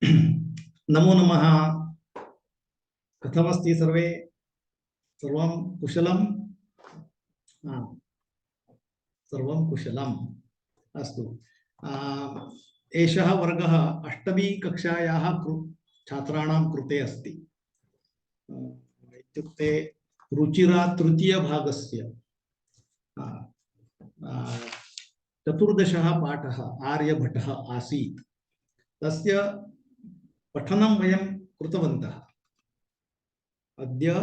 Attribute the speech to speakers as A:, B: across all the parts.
A: नमो नमः। कथमस्ति सर्वे? सर्वं कुशलम्? हा, सर्वं कुशलम्। अस्तु। एषः वर्गः अष्टमी कक्षायाः छात्राणां कृते अस्ति। इत्युक्ते रुचिरा तृतीयभागस्य चतुर्दशः पाठः आर्यभटः आसीत्। तस्य पठनं वयं कृतवन्तः। अद्य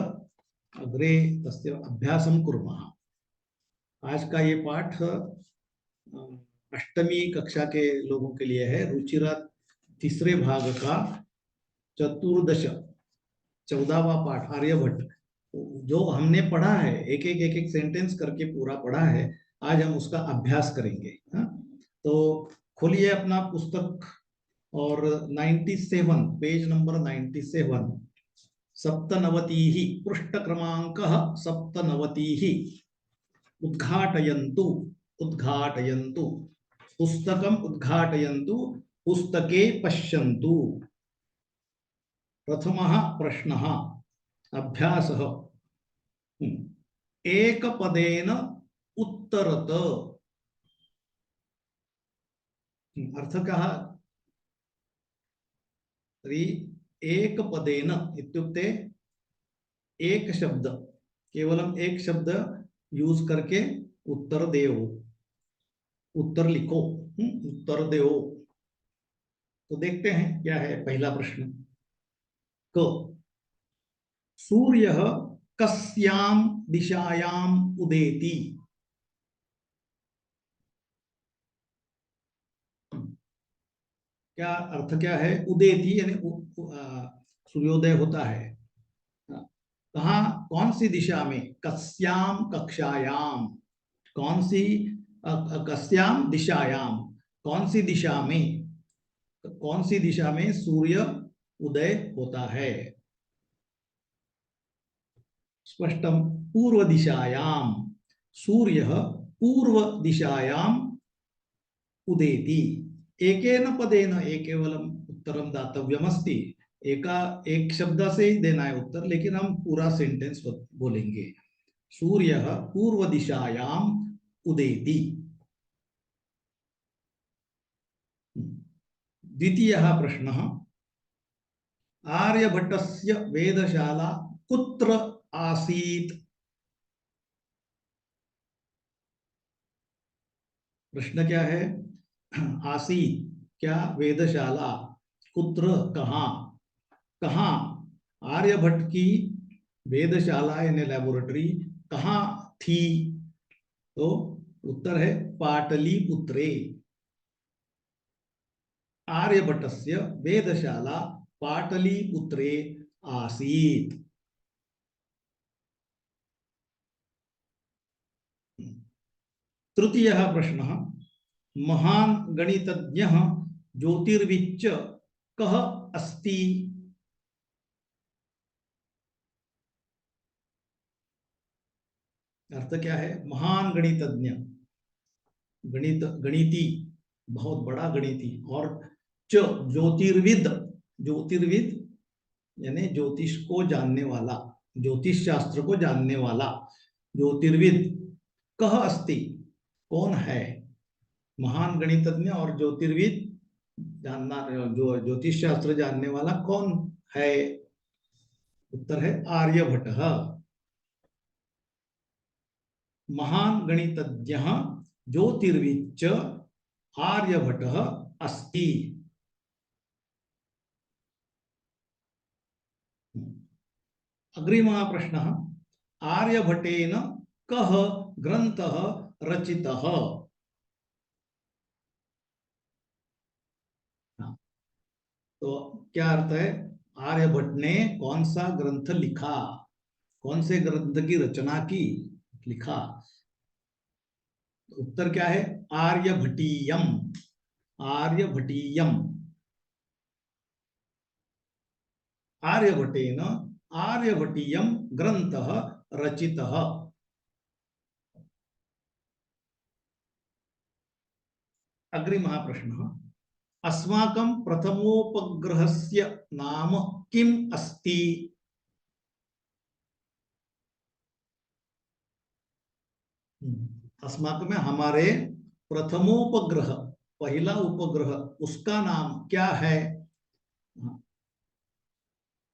A: अग्रे तस्य अभ्यासं कुर्मः। आज का ये पाठ अष्टमी कक्षा के लोगों के लिए है। रुचिरा तीसरे भाग का चतुर्दश 14वां पाठ आर्यभट्ट, जो हमने पढ़ा है, एक एक सेंटेंस करके पूरा पढ़ा है। आज हम उसका अभ्यास करेंगे। तो खोलिए अपना पुस्तक और 97 पेज नंबर 97 सप्तनवतिः पृष्ठ क्रमांकः 97 उद्घाटयन्तु उद्घाटयन्तु पुस्तकम् उद्घाटयन्तु पुस्तके पश्यन्तु। प्रथमः प्रश्नः अभ्यासः एकपदेन उत्तरत। अर्थ कः तर्हि एकपदेन इत्युक्ते एक शब्द, केवलम एक शब्द यूज करके उत्तर देओ, उत्तर लिखो, उत्तर देओ। तो देखते हैं क्या है पहला प्रश्न। क सूर्यः कस्यां दिशायां उदेति? क्या अर्थ क्या है? उदेति यानी सूर्योदय होता है। कहाँ, कौन सी दिशा में? कस्याम कक्षायाम, कौन सी, कस्याम दिशायाम, कौन सी दिशा में, कौन सी दिशा में सूर्य उदय होता है? स्पष्टम पूर्व दिशायाम, सूर्यः पूर्व दिशायाम उदेति। एकेन पदेन, एक केवलम उत्तरम दातव्यमस्ति। एक शब्द से ही देना है उत्तर, लेकिन हम पूरा सेंटेंस बोलेंगे। सूर्यः पूर्व दिशायाम उदेति। द्वितीयः प्रश्नः आर्यभट्टस्य वेदशाला कुत्र आसीत्? प्रश्न क्या है? आसीत् क्या, वेदशाला, कुत्र कहाँ, कहाँ आर्यभट्ट की वेदशाला यानी लैबोरेटरी कहाँ थी? तो उत्तर है पाटलिपुत्रे। आर्यभट्टस्य वेदशाला पाटलिपुत्रे आसीत्। तृतीयः प्रश्नः महान् गणितज्ञः ज्योतिर्विच्च कः अस्ति? अर्थ क्या है? महान गणितज्ञ, गणिती, बहुत बड़ा गणिती, और च ज्योतिर्विद, ज्योतिर्विद यानी ज्योतिष को जानने वाला, ज्योतिष शास्त्र को जानने वाला, ज्योतिर्विद। कह अस्ति, कौन है? महान गणितज्ञ और ज्योतिर्विद जानना, जो ज्योतिष शास्त्र जानने वाला कौन है? उत्तर है आर्यभट्टः। महान गणितज्ञः ज्योतिर्विच्च आर्यभट्टः अस्ति। अग्रिमः प्रश्नः आर्यभट्टेन कः ग्रन्थः रचितः? तो क्या अर्थ है? आर्यभट्ट ने कौन सा ग्रंथ लिखा, कौन से ग्रंथ की रचना की, लिखा? उत्तर क्या है? आर्यभटीयम, आर्यभटीयम। आर्यभट्टेन आर्यभटीयम ग्रंथः रचितः। अग्रिमः प्रश्नः अस्माकं प्रथमोपग्रहस्य नाम किम अस्ति? अस्माकं में हमारे प्रथमोपग्रह, पहला उपग्रह, उसका नाम क्या है?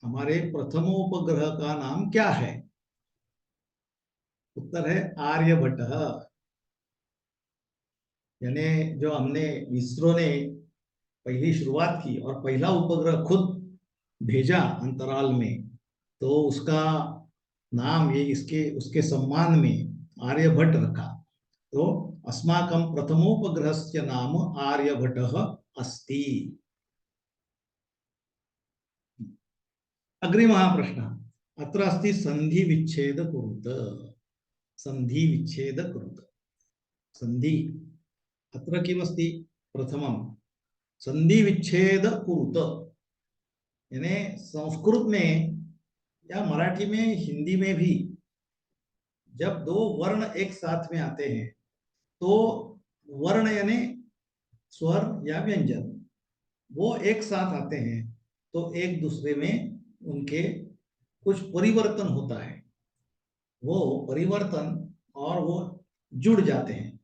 A: हमारे प्रथमोपग्रह का नाम क्या है? उत्तर है आर्यभट्ट। यानी जो हमने इसरो ने पहली शुरुआत की और पहला उपग्रह खुद भेजा अंतराल में, तो उसका नाम ये इसके उसके सम्मान में आर्यभट्ट रखा। तो अस्माकं प्रथमोपग्रहस्य नाम आर्यभट्टः अस्ति। अग्रिमः प्रश्नः अत्र अस्ति संधि विच्छेद कुरुत। संधि विच्छेद कुरुत। संधि अत्र किमस्ति? प्रथमं संधि विच्छेद कुरुत। यानी संस्कृत में या मराठी में, हिंदी में भी जब दो वर्ण एक साथ में आते हैं तो वर्ण यानी स्वर या व्यंजन, वो एक साथ आते हैं तो एक दूसरे में उनके कुछ परिवर्तन होता है। वो परिवर्तन और वो जुड़ जाते हैं।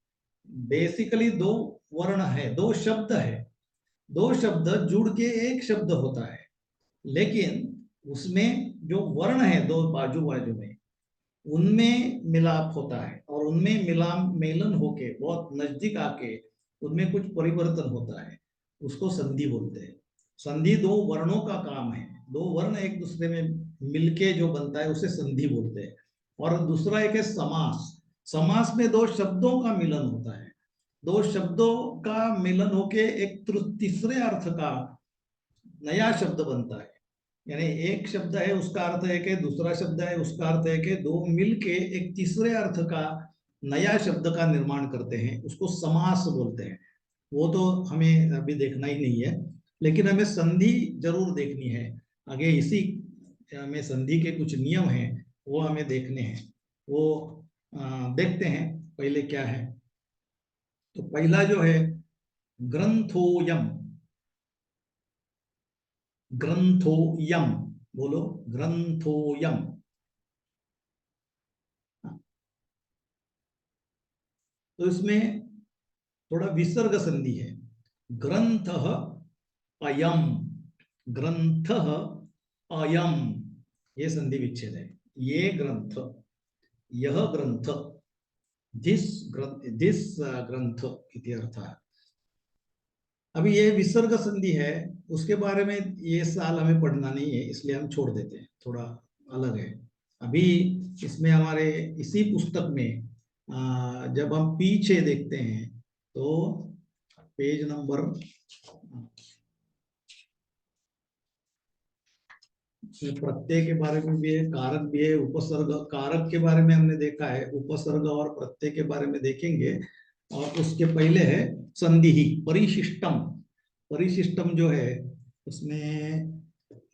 A: बेसिकली दो वर्ण है, दो शब्द है, दो शब्द जुड़ के एक शब्द होता है, लेकिन उसमें जो वर्ण है दो बाजू बाजू में, उनमें मिलाप होता है और उनमें मिलाप मेलन होके बहुत नजदीक आके उनमें कुछ परिवर्तन होता है, उसको संधि बोलते हैं। संधि दो वर्णों का काम है, दो वर्ण एक दूसरे में मिलके जो बनता है उसे संधि बोलते हैं। और दूसरा एक है समास। समास में दो शब्दों का मिलन होता है, दो शब्दों का मिलन होके एक तीसरे अर्थ का नया शब्द बनता है। यानी एक शब्द है उसका अर्थ है कि, दूसरा शब्द है उसका अर्थ है कि, दो मिलके एक तीसरे अर्थ का नया शब्द का निर्माण करते हैं, उसको समास बोलते हैं। वो तो हमें अभी देखना ही नहीं है, लेकिन हमें संधि जरूर देखनी है। आगे इसी में संधि के कुछ नियम हैं, वो हमें देखने हैं। वो देखते हैं पहले क्या है। तो पहला जो है ग्रंथोयम। ग्रंथोयम बोलो, ग्रंथोयम। तो इसमें थोड़ा विसर्ग संधि है। ग्रंथ अयम, ग्रंथ अयम, ये संधि विच्छेद है। ये ग्रंथ, यह ग्रंथ, दिस ग्रंथ, दिस ग्रंथ इति अर्थः। अभी ये विसर्ग संधि है, उसके बारे में ये साल हमें पढ़ना नहीं है, इसलिए हम छोड़ देते हैं, थोड़ा अलग है। अभी इसमें हमारे इसी पुस्तक में जब हम पीछे देखते हैं तो पेज नंबर, प्रत्यय के बारे में भी है, कारक भी है, उपसर्ग। कारक के बारे में हमने देखा है, उपसर्ग और प्रत्यय के बारे में देखेंगे। और उसके पहले है संधि ही, परिशिष्टम। परिशिष्टम जो है उसमें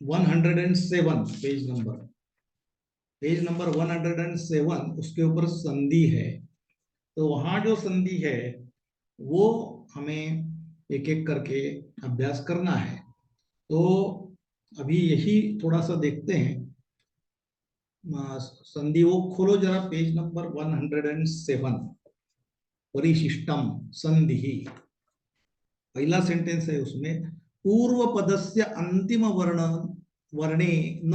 A: 107 पेज नंबर 107, उसके ऊपर संधि है। तो वहां जो संधि है वो हमें एक एक करके अभ्यास करना है। तो अभी यही थोड़ा सा देखते हैं। संधि वो खोलो जरा, पेज नंबर 107, परिशिष्टम संधि। पहला सेंटेंस है उसमें, पूर्व पदस्य अंतिम वर्ण वर्णे न,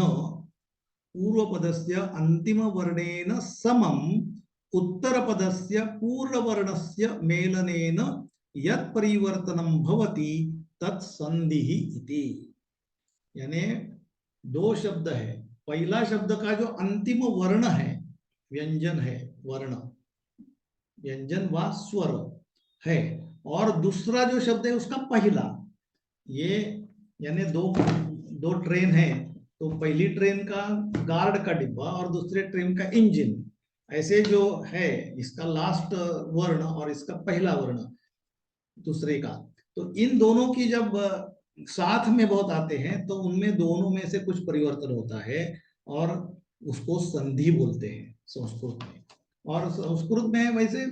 A: पूर्व पदस्य अंतिम वर्णेन समम उत्तर पदस्य पूर्ण वर्णस्य मेलनेन यत् परिवर्तनं भवति तत् संधिः इति। यानी दो शब्द है, पहला शब्द का जो अंतिम वर्ण है, व्यंजन है, वर्ण, व्यंजन व स्वर है, और दूसरा जो शब्द है उसका पहला। ये यानी दो दो ट्रेन है, तो पहली ट्रेन का गार्ड का डिब्बा और दूसरे ट्रेन का इंजन, ऐसे जो है इसका लास्ट वर्ण और इसका पहला वर्ण दूसरे का, तो इन दोनों की जब साथ में बहुत आते हैं तो उनमें दोनों में से कुछ परिवर्तन होता है और उसको संधि बोलते हैं संस्कृत में। और संस्कृत में वैसे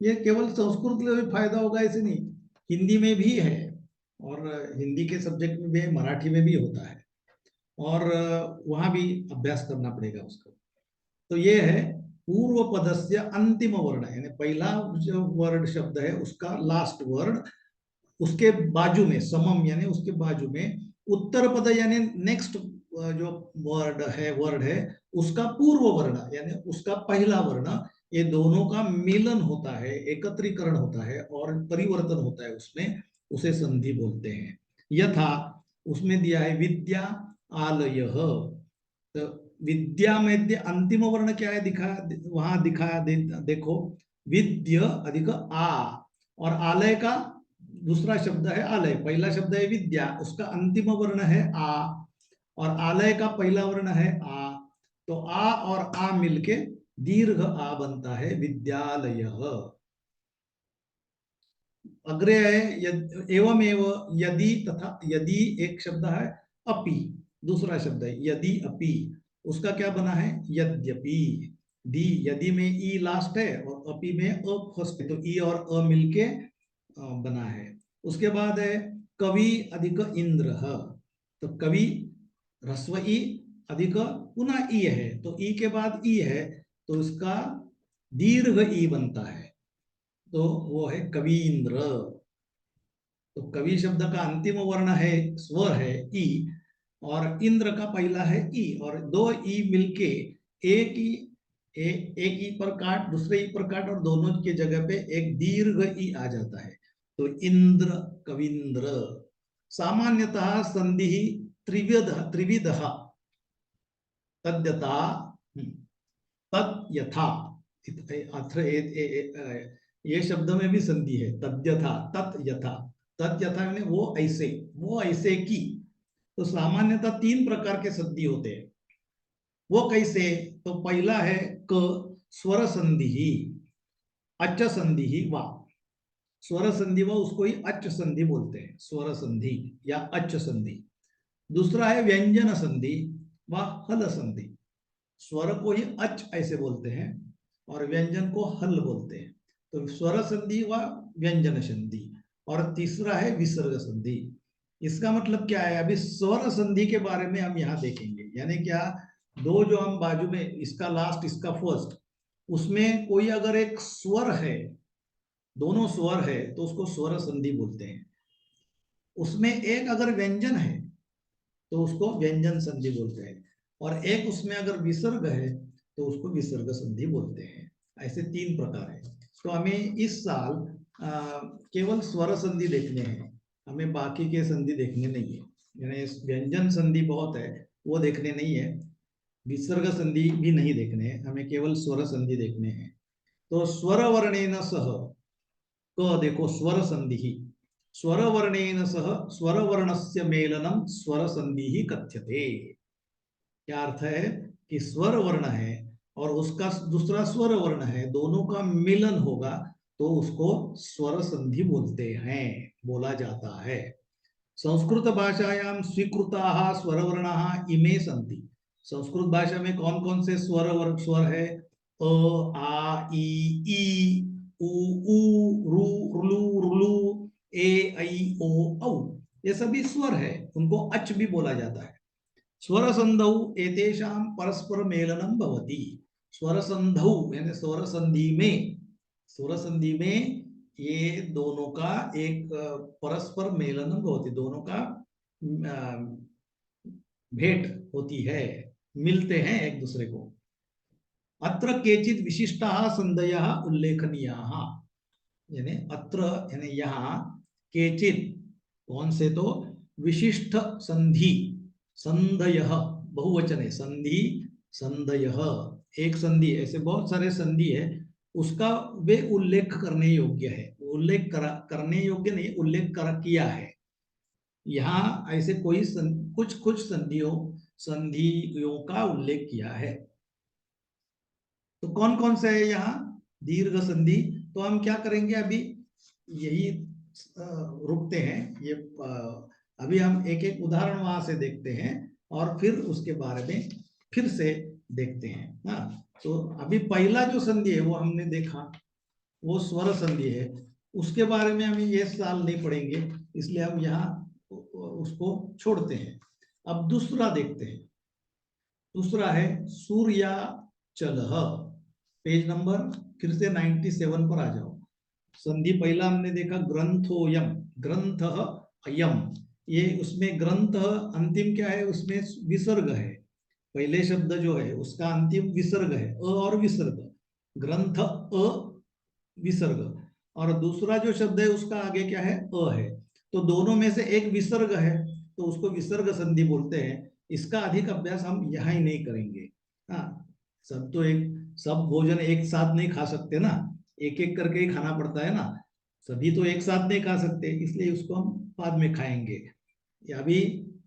A: ये केवल संस्कृत में भी फायदा होगा ऐसे नहीं, हिंदी में भी है। और हिंदी के सब्जेक्ट में भी है, मराठी में भी होता है, और वहां भी अभ्यास करना पड़ेगा उसको। तो ये है पूर्व पदस्य अंतिम वर्ण, यानी पहला जो वर्ड शब्द है उसका लास्ट वर्ड, उसके बाजू में समम यानी उसके बाजू में उत्तर पद यानी नेक्स्ट जो वर्ड है उसका पूर्व वर्ण यानी उसका पहला वर्ण, ये दोनों का मिलन होता है, एकत्रीकरण होता है और परिवर्तन होता है उसमें, उसे संधि बोलते हैं। यथा उसमें दिया है विद्या आलय, तो विद्या में अंतिम वर्ण क्या है दिखा, वहां देखो विद्य अधिक आ, और आलय का दूसरा शब्द है आलय, पहला शब्द है विद्या, उसका अंतिम वर्ण है आ, और आलय का पहला वर्ण है आ, तो आ और आ मिलके दीर्घ आ बनता है विद्यालय। अग्रे है एवमेव यदि, तथा यदि एक शब्द है, अपि दूसरा शब्द है यदि अपि, उसका क्या बना है यद्यपि, दी यदि में ई लास्ट है और अपि में अ फर्स्ट है, तो ई और अ मिलके बना है। उसके बाद है कवि अधिक इंद्र, तो कवि ह्रस्व ई अधिक पुनः ई है, तो ई के बाद ई है तो इसका दीर्घ ई बनता है, तो वो है कवींद्र। तो कवि शब्द का अंतिम वर्ण है स्वर है ई, और इंद्र का पहला है ई, और दो ई मिलके एक ई, एक ई पर काट दूसरे ई पर काट और दोनों के जगह पे एक दीर्घ ई आ जाता है, तो इंद्र कविंद्र। सामान्यतः संधि त्रिविध तद्यथा तत् यथा, अत्र ये शब्द में भी संधि है, तद्यथा तत् यथा, तत् यथा यानी वो ऐसे की। तो सामान्यतः तीन प्रकार के संधि होते हैं, वो कैसे, तो पहला है क स्वर संधि ही, अच संधि ही वा, स्वर संधि व उसको ही अच संधि बोलते हैं, स्वर संधि या अच संधि। दूसरा है व्यंजन संधि व हल संधि, स्वर को ही अच ऐसे बोलते हैं और व्यंजन को हल बोलते हैं, तो स्वर संधि व व्यंजन संधि। और तीसरा है विसर्ग संधि। इसका मतलब क्या है, अभी स्वर संधि के बारे में हम यहाँ देखेंगे, यानी क्या, दो जो हम बाजू में, इसका लास्ट इसका फर्स्ट, उसमें कोई अगर एक स्वर है, दोनों स्वर है तो उसको स्वर संधि बोलते हैं। उसमें एक अगर व्यंजन है तो उसको व्यंजन संधि बोलते हैं, और एक उसमें अगर विसर्ग है तो उसको विसर्ग संधि बोलते हैं। ऐसे तीन प्रकार है। तो हमें इस साल केवल स्वर संधि देखने हैं, हमें बाकी के संधि देखने नहीं है, यानी व्यंजन संधि बहुत है वो देखने नहीं है, विसर्ग संधि भी नहीं देखने हैं, हमें केवल स्वर संधि देखने हैं। तो स्वर वर्णेन सह, क देखो स्वर संधि ही, स्वर वर्णेन सह स्वर वर्णस्य मेलनम स्वर संधि ही कथ्यते। क्या अर्थ है कि स्वर वर्ण है और उसका दूसरा स्वर वर्ण है, दोनों का मिलन होगा तो उसको स्वर संधि बोलते हैं, बोला जाता है। संस्कृत भाषायां स्वीकृताः स्वर वर्णाः इमे सन्ति। संस्कृत भाषा में कौन कौन से स्वर है, अ आ ई उ रू ऋलु ऋलु, ए ऐ ओ औ, ये सभी स्वर है, उनको अच भी बोला जाता है। स्वर संधौ एतेषां परस्पर मेलनम भवति, स्वर संधौ यानी स्वर संधि में, स्वर संधि में ये दोनों का एक परस्पर मेलनम भवति, दोनों का भेंट होती है, मिलते हैं एक दूसरे को। अत्र केचित् विशिष्टाः संधयः उल्लेखनीयाः, यानी अत्र यानी यहाँ, केचित् कौन से, तो विशिष्ट संधि, संधयः बहुवचन है, संधि संधयः एक संधि, ऐसे बहुत सारे संधि है, उसका वे उल्लेख करने योग्य है, उल्लेख करने योग्य नहीं, उल्लेख किया है यहाँ, ऐसे कोई कुछ कुछ संधियों का उल्लेख किया है। तो कौन कौन से है यहाँ दीर्घ संधि, तो हम क्या करेंगे अभी, यही रुकते हैं, ये अभी हम एक एक उदाहरण वहां से देखते हैं और फिर उसके बारे में फिर से देखते हैं। हाँ, तो अभी पहला जो संधि है वो हमने देखा, वो स्वर संधि है। उसके बारे में हम ये साल नहीं पढ़ेंगे, इसलिए हम यहाँ उसको छोड़ते हैं। अब दूसरा देखते हैं। दूसरा है सूर्याचलः। पेज नंबर फिर से 97 पर आ जाओ। संधि पहला हमने देखा ग्रंथोयम, ग्रंथ अयम। ये उसमें ग्रंथ अंतिम क्या है, उसमें विसर्ग है। पहले शब्द जो है उसका अंतिम विसर्ग है, अ और विसर्ग। ग्रंथ अ विसर्ग, और दूसरा जो शब्द है उसका आगे क्या है, अ है। तो दोनों में से एक विसर्ग है, तो उसको विसर्ग संधि बोलते हैं। इसका अधिक अभ्यास हम यहाँ ही नहीं करेंगे। हाँ, सब तो एक, सब भोजन एक साथ नहीं खा सकते ना, एक एक करके ही खाना पड़ता है ना। सभी तो एक साथ नहीं खा सकते, इसलिए उसको हम बाद में खाएंगे। या अभी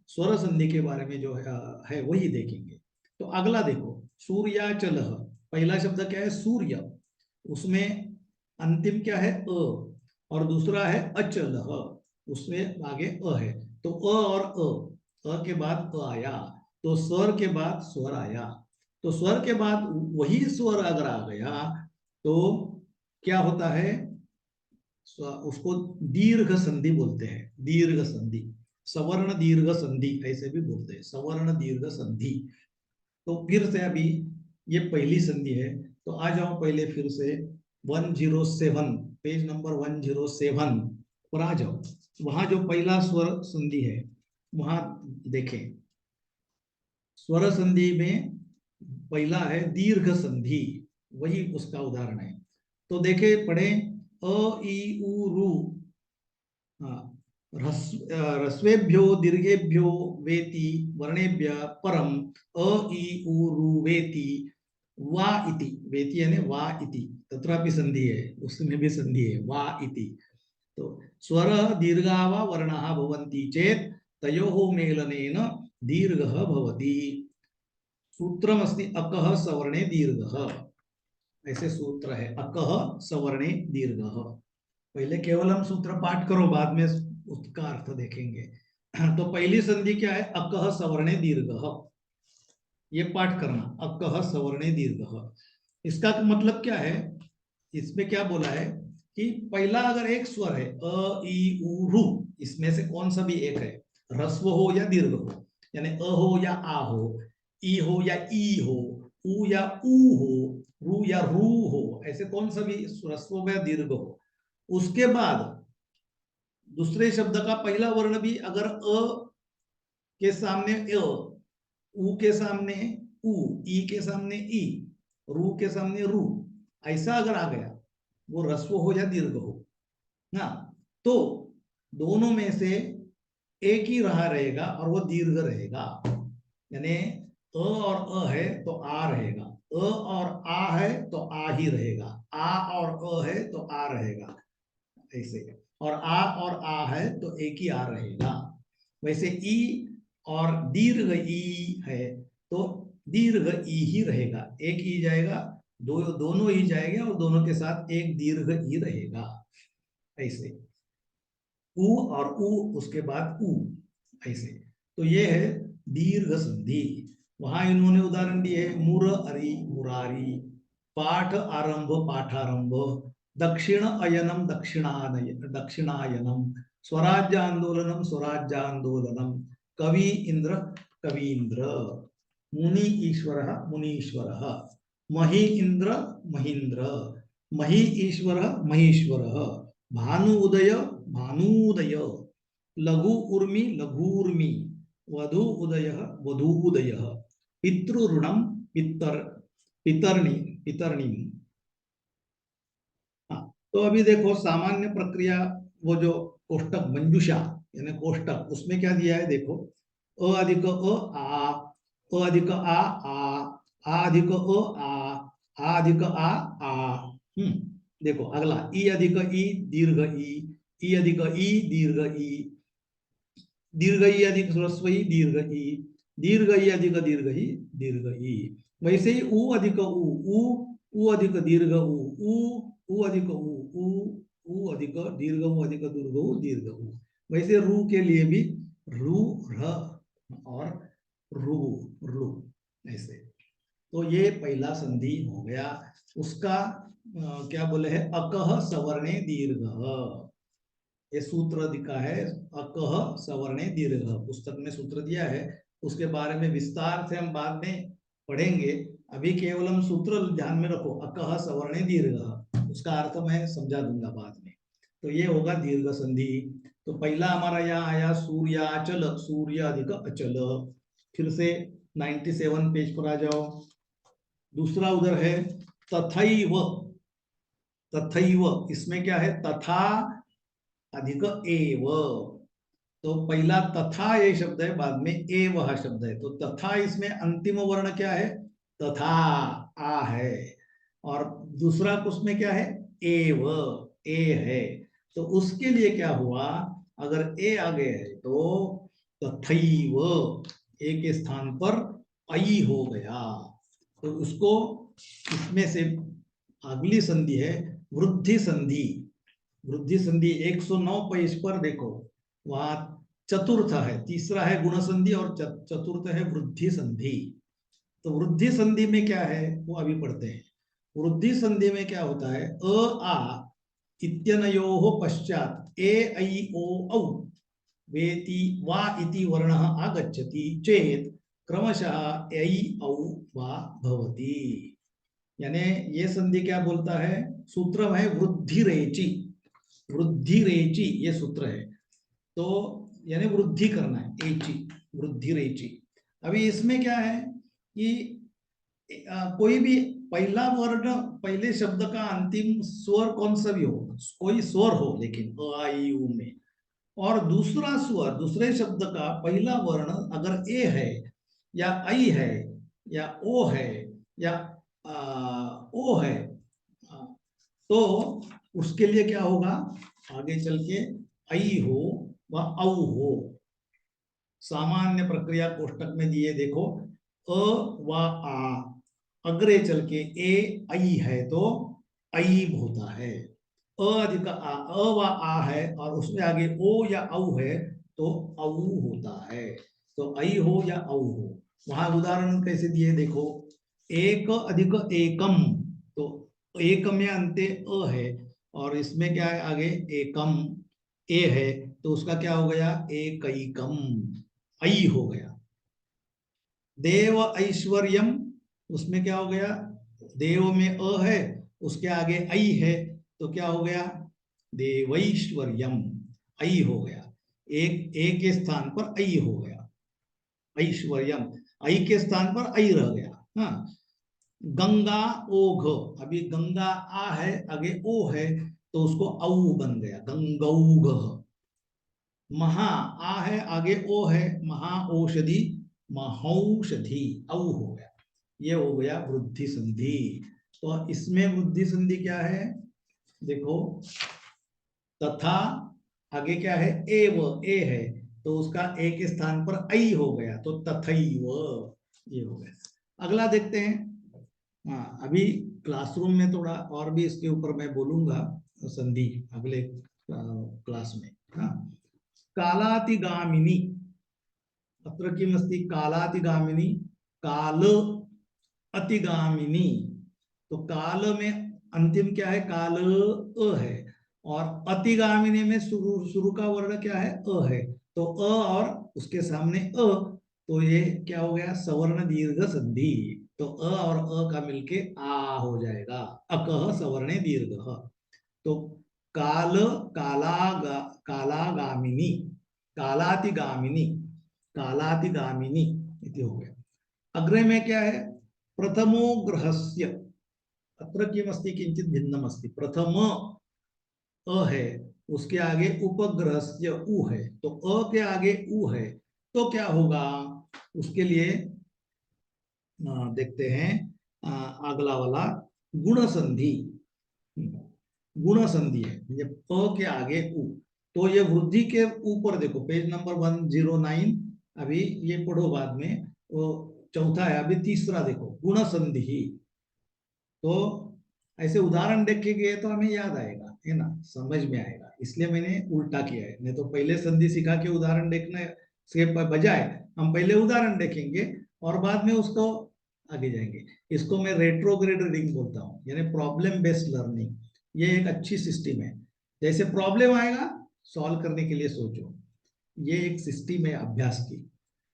A: स्वर संधि के बारे में जो है वही देखेंगे। तो अगला देखो, सूर्याचल। पहला शब्द क्या है, सूर्य। उसमें अंतिम क्या है, अ, और दूसरा है अचल, उसमें आगे अ है। तो अ और अ के बाद अ आया, तो स्वर के बाद स्वर आया। तो स्वर के बाद वही स्वर अगर आ गया तो क्या होता है, उसको दीर्घ संधि बोलते हैं। दीर्घ संधि, सवर्ण दीर्घ संधि ऐसे भी बोलते हैं, सवर्ण दीर्घ संधि। तो फिर से अभी ये पहली संधि है, तो आ जाओ पहले फिर से 107, पेज नंबर 107 पर आ जाओ। वहां जो पहला स्वर संधि है वहां देखें। स्वर संधि में पहला है दीर्घ संधि, वही उसका उदाहरण है। तो देखे पढ़े, अ ई उ रु। हाँ, ह्रस्वेभ्यो दीर्घेभ्यो वेति वर्णेभ्य परम अ ई उ रु वेति वा इति। वेति यानी वा इति, तत्रापि संधि है, उसमें भी संधि है वा इति। तो स्वर दीर्घा वा वर्णः भवन्ति चेत् तयोः मेलनेन दीर्घः भवति। सूत्रमस्ति अकः सवर्णे दीर्घः, ऐसे सूत्र है, अकः सवर्णे दीर्घः। पहले केवल हम सूत्र पाठ करो, बाद में उसका अर्थ देखेंगे। तो पहली संधि क्या है, अकः सवर्णे दीर्घः। ये पाठ करना, अकः सवर्णे दीर्घः। इसका मतलब क्या है, इसमें क्या बोला है कि पहला अगर एक स्वर है अ ई उ रु, इसमें से कौन सा भी एक है, ह्रस्व हो या दीर्घ हो, यानी अ हो या आ हो, ई हो या ई हो, उ या ऊ हो, रू या रू हो, ऐसे कौन सा भी ह्रस्व हो या दीर्घ हो, उसके बाद दूसरे शब्द का पहला वर्ण भी अगर अ के सामने अ, उ के सामने उ, ई के सामने ई, रू के सामने रू, ऐसा अगर आ गया, वो ह्रस्व हो या दीर्घ हो ना, तो दोनों में से एक ही रहा रहेगा और वो दीर्घ रहेगा। यानी अ और अ है तो आ रहेगा, अ और आ है तो आ ही रहेगा, आ और अ है तो आ रहेगा, ऐसे। और आ और आ है तो एक ही आ रहेगा। वैसे ई और दीर्घ ई है तो दीर्घ ई ही रहेगा, एक ई जाएगा, दोनों ही जाएंगे और दोनों के साथ एक दीर्घ ई रहेगा, ऐसे। उ और उ, उसके बाद उ, ऐसे। तो ये है दीर्घ संधि। वहां इन्होंने उदाहरण दिए है, मुर अरि मुरारी, पाठ आरंभ पाठारंभ, दक्षिण अयनम दक्षिणानय दक्षिणायनम, स्वराज्य आंदोलनम स्वराज्य आंदोलनम, कवि इंद्र कवींद्र, मुनि ईश्वर मुनीश्वर, मही इंद्र महींद्र, मही ईश्वर महीश्वर, भानु उदय भानुदय, लघु उर्मी लघूर्मी, वधु उदय वधूदय, पितृऋणम पितर पितरणी पितरणी। हाँ, तो अभी देखो सामान्य प्रक्रिया, वो जो कोष्टक मंजूषा यानी कोष्टक, उसमें क्या दिया है देखो, अ अधिक अ अधिक आ अधिक आ अधिक आ। देखो अगला, ई अधिक ई दीर्घ ई अधिक ई दीर्घ ई, दीर्घ ई अधिक ह्रस्व ई दीर्घ ई, दीर्घ ई अधिक दीर्घ ई दीर्घ ई। वैसे ही ऊ अधिक ऊ अधिक दीर्घ ऊ अधिक ऊ अधिक दीर्घ ऊ अधिक दीर्घ ऊ। वैसे रू के लिए भी रू र और रू रू, ऐसे। तो ये पहला संधि हो गया। उसका क्या बोले है, अकह सवर्णे दीर्घ, ये सूत्र दिखा है, अकह सवर्णे दीर्घ, पुस्तक में सूत्र दिया है, उसके बारे में विस्तार से हम बाद में पढ़ेंगे। अभी केवल हम सूत्र ध्यान में रखो, अकह सवर्णे दीर्घ, उसका अर्थ मैं समझा दूंगा बाद में। तो ये होगा दीर्घ संधि। तो पहला हमारा यहाँ आया सूर्याचल, सूर्य अधिक अचल। फिर से 97 पेज पर आ जाओ। दूसरा उधर है तथैव, तथैव इसमें क्या है, तथा अधिक एव। तो पहला तथा ये शब्द है, बाद में एव हा शब्द है। तो तथा इसमें अंतिम वर्ण क्या है, तथा आ है, और दूसरा उसमें क्या है, एव, ए है। तो उसके लिए क्या हुआ, अगर ए आ गए है तो तथैव, ए के स्थान पर आई हो गया। तो उसको, इसमें से अगली संधि है वृद्धि संधि। वृद्धि संधि 109 पेज पर देखो, वहां चतुर्थ है, तीसरा है गुण संधि और चतुर्थ है वृद्धि संधि। तो वृद्धि संधि में क्या है वो अभी पढ़ते हैं। वृद्धि संधि में क्या होता है, अ आ इत्यनयोः पश्चात ए ऐ ओ औ वेति वा इति वर्णः आगच्छति चेत क्रमशः ऐ औ वा भवति। यानी ये संधि क्या बोलता है, सूत्र है वृद्धि रेचि, वृद्धि रेचि ये सूत्र है। तो यानी वृद्धि करना है, एची, वृद्धि रेचि। अभी इसमें क्या है कि कोई भी पहला वर्ण, पहले शब्द का अंतिम स्वर कौन सा भी हो, कोई स्वर हो लेकिन अ आ इ उ में, और दूसरा स्वर, दूसरे शब्द का पहला वर्ण अगर ए है या आई है या ओ है या ओ है, तो उसके लिए क्या होगा, आगे चल के आई हो व औ हो। सामान्य प्रक्रिया कोष्टक में दिए देखो, अ व आ, अग्रे चल के ए आई है तो आई होता है, अ अधिक आ, अ व आ है और उसमें आगे ओ या औ है तो औ होता है। तो आई हो या औ हो। वहां उदाहरण कैसे दिए देखो, एक अधिक एकम, तो एक में अंते अ है और इसमें क्या है आगे एकम ए है, तो उसका क्या हो गया, एकैकम, ऐ हो गया। देव ऐश्वर्यम, उसमें क्या हो गया, देव में अ है, उसके आगे ऐ है, तो क्या हो गया, देवैश्वर्यम, ऐ हो गया। एक ए के स्थान पर ऐ हो गया, ऐश्वर्यम, ऐ के स्थान पर ऐ रह गया। हाँ, गंगा ओघ, अभी गंगा आ है आगे ओ है तो उसको औ बन गया, गंगौघ। महा आ है आगे ओ है, महा औषधि, महौषधि, औ हो गया। ये हो गया वृद्धि संधि। तो इसमें वृद्धि संधि क्या है देखो, तथा आगे क्या है, एव, ए है, तो उसका ए के स्थान पर ऐ हो गया तो तथैव, ये हो गया। अगला देखते हैं। हाँ, अभी क्लासरूम में थोड़ा और भी इसके ऊपर मैं बोलूंगा संधि अगले क्लास में। हाँ, कालातिगामिनी, अत्र किमस्ति, कालातिगामिनी, काल अतिगामिनी। तो काल में अंतिम क्या है, काल अ है, और अतिगामिनी में शुरू शुरू का वर्ण क्या है, अ है। तो अ और उसके सामने अ, तो ये क्या हो गया, सवर्ण दीर्घ संधि। तो अ और अ का मिलके आ हो जाएगा, अकह सवर्णे दीर्घ। तो काल, कालागामिनी, कालातिगामिनी, कालातिगामिनी इति हो गया। अग्रे में क्या है, प्रथमो ग्रहस्य, अत्र किमस्ति किंचित भिन्नम अस्ति। प्रथम अ है, उसके आगे उपग्रहस्य उ है, तो अ के आगे उ है, तो क्या होगा, उसके लिए देखते हैं अगला वाला गुण संधि। गुण संधि है, ये प के आगे उ। तो ये वृद्धि के ऊपर देखो, पेज नंबर 109, अभी ये पढ़ो बाद में, वो चौथा है, अभी तीसरा देखो, गुण संधि। तो ऐसे उदाहरण देखेंगे तो हमें याद आएगा, है ना, समझ में आएगा, इसलिए मैंने उल्टा किया है। नहीं तो पहले संधि सिखा के उदाहरण देखने से बजाय हम पहले उदाहरण देखेंगे और बाद में उसको आगे जाएंगे। इसको मैं रेट्रोग्रेड रीडिंग बोलता हूँ, यानी प्रॉब्लम बेस्ड लर्निंग। ये एक अच्छी सिस्टम है। जैसे प्रॉब्लम आएगा, सॉल्व करने के लिए सोचो। ये एक सिस्टम है अभ्यास की।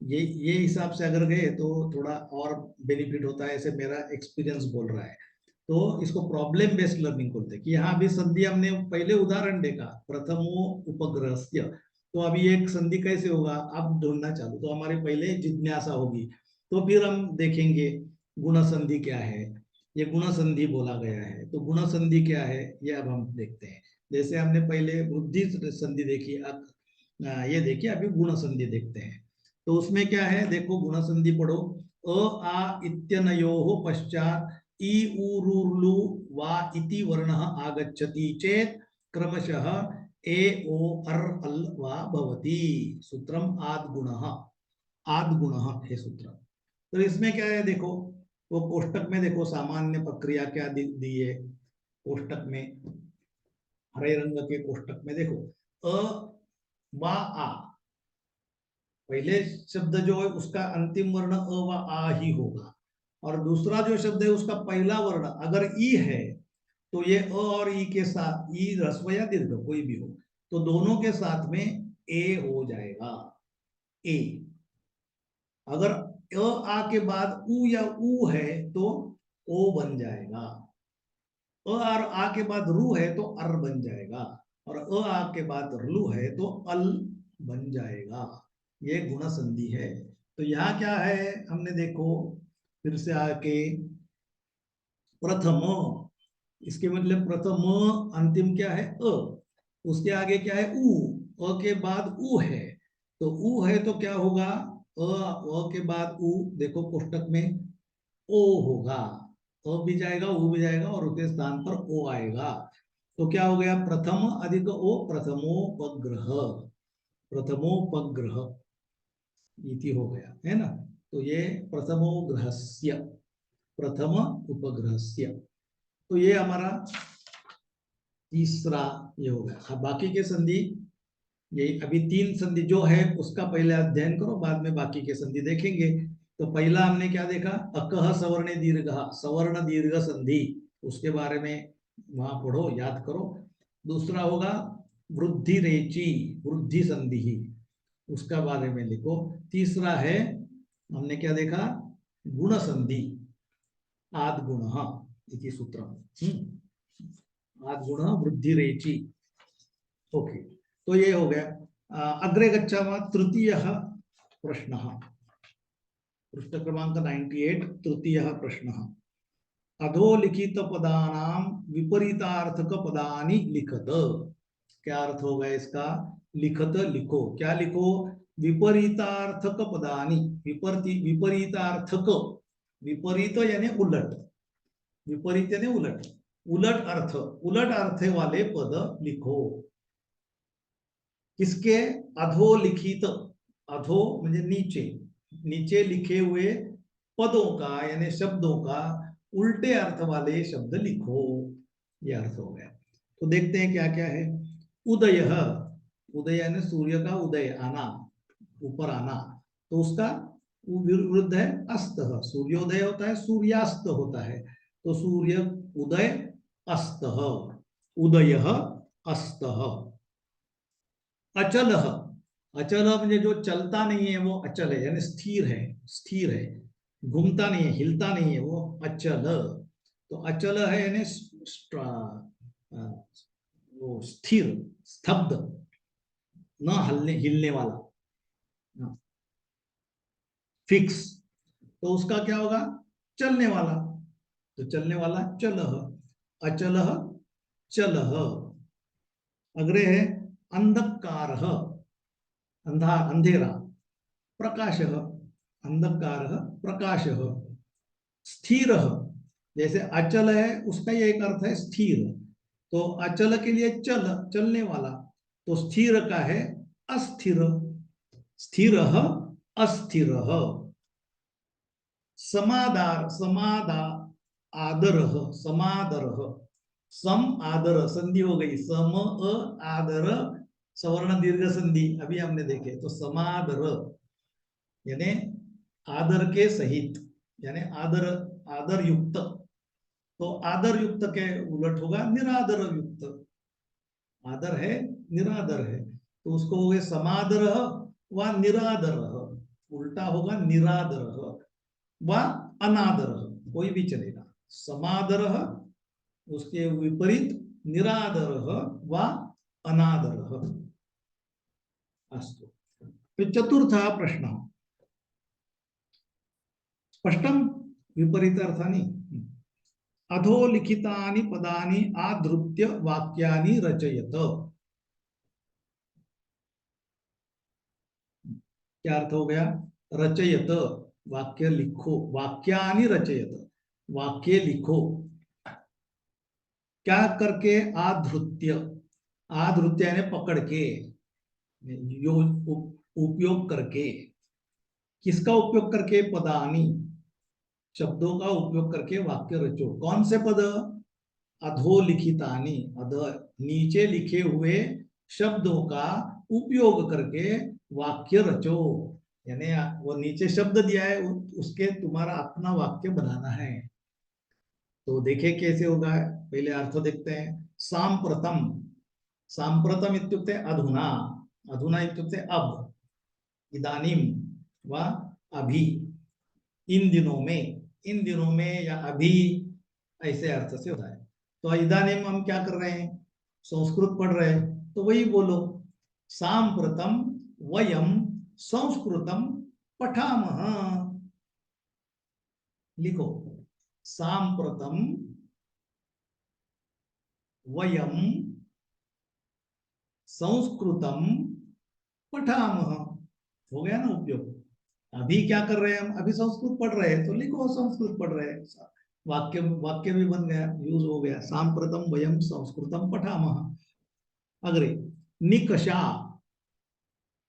A: ये हिसाब से अगर गए तो थोड़ा और बेनिफिट होता है, ऐसे मेरा एक्सपीरियंस बोल रहा है। तो इसको प्रॉब्लम बेस्ड लर्निंग बोलते हैं। कि यहाँ भी संधि हमने पहले उदाहरण देखा, प्रथमो उपग्रहस्य। तो अभी एक संधि कैसे होगा, अब ढूंढना चालू, तो हमारे पहले जिज्ञासा होगी। तो फिर हम देखेंगे गुण संधि क्या है। ये गुण संधि बोला गया है, तो गुण संधि क्या है ये अब हम देखते हैं। जैसे हमने पहले वृद्धि संधि देखी, अब ये देखिए अभी गुण संधि देखते हैं। तो उसमें क्या है, देखो गुण संधि पढ़ो। अ आ इत्यनयोः पश्चात इ उ रु लु वा इति वर्णः आगच्छति चेत् क्रमशः ए ओ अर् अल् वा भवति। सूत्रम आद् गुणः। आद् गुणः हे सूत्र। तो इसमें क्या है देखो, वो कोष्टक में देखो सामान्य प्रक्रिया क्या दी है। कोष्टक में हरे रंग के कोष्टक में देखो, अ व आ, पहले शब्द जो है उसका अंतिम वर्ण अ व आ ही होगा। और दूसरा जो शब्द है उसका पहला वर्ण अगर ई है, तो ये अ और ई के साथ, ई ह्रस्व या दीर्घ कोई भी हो, तो दोनों के साथ में ए हो जाएगा। ए। अगर अ आ के बाद उ या उ है तो ओ बन जाएगा। अ और आ के बाद रू है तो अर बन जाएगा। और अ आ के बाद लू है तो अल बन जाएगा। ये गुण संधि है। तो यहाँ क्या है, हमने देखो फिर से आके प्रथम, इसके मतलब प्रथम अंतिम क्या है अ, उसके आगे क्या है उ, अ के बाद उ है। तो उ है तो क्या होगा, अ के बाद उ, देखो कोष्टक में ओ होगा। अ भी जाएगा, उ भी जाएगा और उसके स्थान पर ओ आएगा। तो क्या हो गया, प्रथम अधिक ओ प्रथमोपग्रह। प्रथमोपग्रह इति हो गया है ना। तो ये प्रथमोग्रहस्य, प्रथम उपग्रहस्य। तो ये हमारा तीसरा ये हो गया। अब बाकी के संधि, यही अभी तीन संधि जो है उसका पहले अध्ययन करो, बाद में बाकी के संधि देखेंगे। तो पहला हमने क्या देखा, अकह सवर्णे दीर्घ, सवर्ण दीर्घ संधि, उसके बारे में वहां पढ़ो, याद करो। दूसरा होगा वृद्धि रेची, वृद्धि संधि, उसका बारे में लिखो। तीसरा है, हमने क्या देखा, गुण संधि, आद गुण इति सूत्रम। आद गुण वृद्धि रेची। ओके, तो ये हो गया। अग्रे गच्छामः, तृतीयः प्रश्नः, पृष्ठ क्रमांक 98, तृतीयः प्रश्नः। अधोलिखित पदानां विपरीतार्थक पदानि लिखत। क्या अर्थ होगा इसका, लिखत लिखो, क्या लिखो, विपरीतार्थक पदानि, विपरीतार्थक, विपरीत यानी उलट, विपरीत यानी उलट, उलट अर्थ वाले पद लिखो। किसके, अधोलिखित, अधो म्हणजे नीचे, नीचे लिखे हुए पदों का यानी शब्दों का उल्टे अर्थ वाले शब्द लिखो। ये अर्थ हो गया। तो देखते हैं क्या क्या है। उदय, उदय यानी सूर्य का उदय, आना, ऊपर आना। तो उसका विरुद्ध है अस्त, सूर्योदय होता है, सूर्यास्त होता है। तो सूर्य उदय, अस्त, उदय अस्त। अचल, अचल म्हणजे जो चलता नहीं है वो अचल है, यानी स्थिर है, स्थिर है, घूमता नहीं है, हिलता नहीं है, वो अचल। तो अचल है यानी वो स्थिर, स्तब्ध, न हलने हिलने वाला, फिक्स। तो उसका क्या होगा, चलने वाला। तो चलने वाला चल, अचल चल। अग्रे है अंधकार, अंधा अंधेरा, प्रकाश, अंधकार प्रकाश। स्थिर, जैसे अचल है उसका ये एक अर्थ है स्थिर। तो अचल के लिए चल, चलने वाला। तो स्थिर का है अस्थिर, स्थिर अस्थिर। समादार, समादा आदर, समादर, सम आदर संधि हो गई, सम अ आदर, सवर्ण दीर्घ संधि अभी हमने देखे। तो समादर यानी आदर के सहित, यानी आदर, आदर युक्त, तो आदर युक्त के उलट होगा निरादर युक्त। आदर है, निरादर है, तो उसको हो गया समादर व निरादर, उल्टा होगा निरादर व अनादर, कोई भी चलेगा। समादर, उसके विपरीत निरादर व अनादर। अस्तु, चतुर्थः प्रश्नः स्पष्टं विपरीतार्थानि। अधोलिखितानि पदानि आधृत्य वाक्यानि रचयत। क्या अर्थ हो गया? रचयत, वाक्य लिखो, वाक्यानि रचयत, वाक्य लिखो। क्या करके? आधृत्य, आधृत्य यानी पकड़ के, यो उपयोग करके। किसका उपयोग करके? पदानि, शब्दों का उपयोग करके वाक्य रचो। कौन से पद? अधोलिखितानि, अध नीचे लिखे हुए शब्दों का उपयोग करके वाक्य रचो। यानी वो नीचे शब्द दिया है, उसके तुम्हारा अपना वाक्य बनाना है। तो देखे कैसे होगा, पहले अर्थ देखते हैं। सांप्रतम, सांप्रतम इत्युक्ते अधुना, अधुना इत्युक्ते अब, इदानीम व अभी, इन दिनों में, इन दिनों में या अभी, ऐसे अर्थ से होता है। तो इदानीम हम क्या कर रहे हैं? संस्कृत पढ़ रहे हैं, तो वही बोलो, सांप्रतम वयम संस्कृतम पठामः। लिखो, सांप्रतम वयम संस्कृतम पठामः। हो गया ना उपयोग। अभी क्या कर रहे हैं हम? अभी संस्कृत पढ़ रहे हैं, तो लिखो संस्कृत पढ़ रहे हैं। वाक्य, वाक्य भी बन गया, यूज हो गया। सांप्रतम वयम संस्कृतम पठामः। अग्रे, निकषा,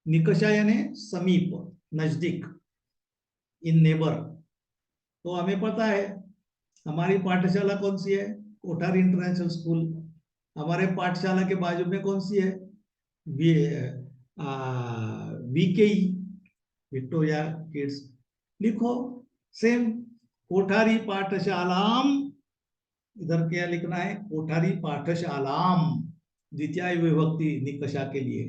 A: निकषा यानी समीप, नजदीक, इन नेबर। तो हमें पता है हमारी पाठशाला कौन सी है? Kothari international school. हमारे पाठशाला के बाजू में कौन सी है? वीकेई, विक्टोरिया किड्स। लिखो सेम, कोठारी पाठशालाम, इधर क्या लिखना है? कोठारी पाठशालाम, द्वितीय विभक्ति निकषा के लिए।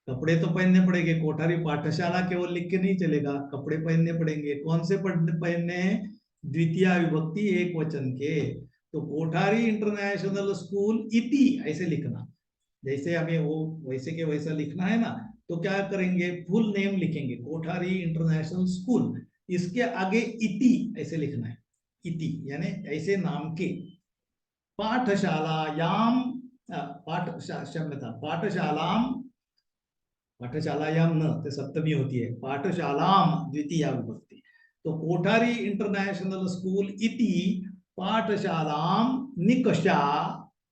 A: कपड़े तो पहनने पड़ेंगे, कोठारी पाठशाला केवल लिख के नहीं चलेगा, कपड़े पहनने पड़ेंगे। कौन से पहनने हैं? द्वितीय विभक्ति एक वचन के। तो कोठारी इंटरनेशनल स्कूल इति ऐसे लिखना, जैसे हमें वो वैसे के वैसा लिखना है ना। तो क्या करेंगे? फुल नेम लिखेंगे, कोठारी इंटरनेशनल स्कूल, इसके आगे इति ऐसे लिखना है। इति यानी ऐसे नाम के। पाठशालायाम, पाठ क्षम्यता, पाठशालाम, पाठशालायाम न ते सप्तमी होती है, पाठशालाम द्वितीय विभक्ति। तो कोठारी इंटरनेशनल स्कूल इति पाठशालाम निकषा,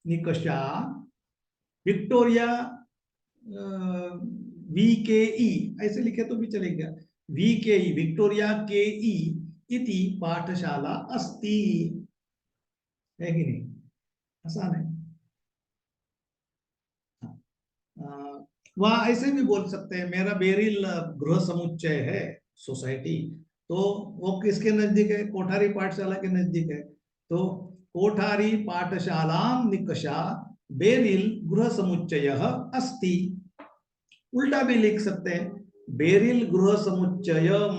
A: निकषा विक्टोरिया VKE ऐसे लिखे तो भी चलेगा। VKE विक्टोरिया KE इति पाठशाला अस्ति, है कि नहीं? आसान है। वह ऐसे भी बोल सकते हैं, मेरा बेरिल गृह समुच्चय है, सोसाइटी। तो वो किसके नजदीक है? कोठारी पाठशाला के नजदीक है। तो कोठारी पाठशाला निकषा बेरिल गृह समुच्चय अस्ति। उल्टा भी लिख सकते हैं, बेरिल गृह समुच्चयम,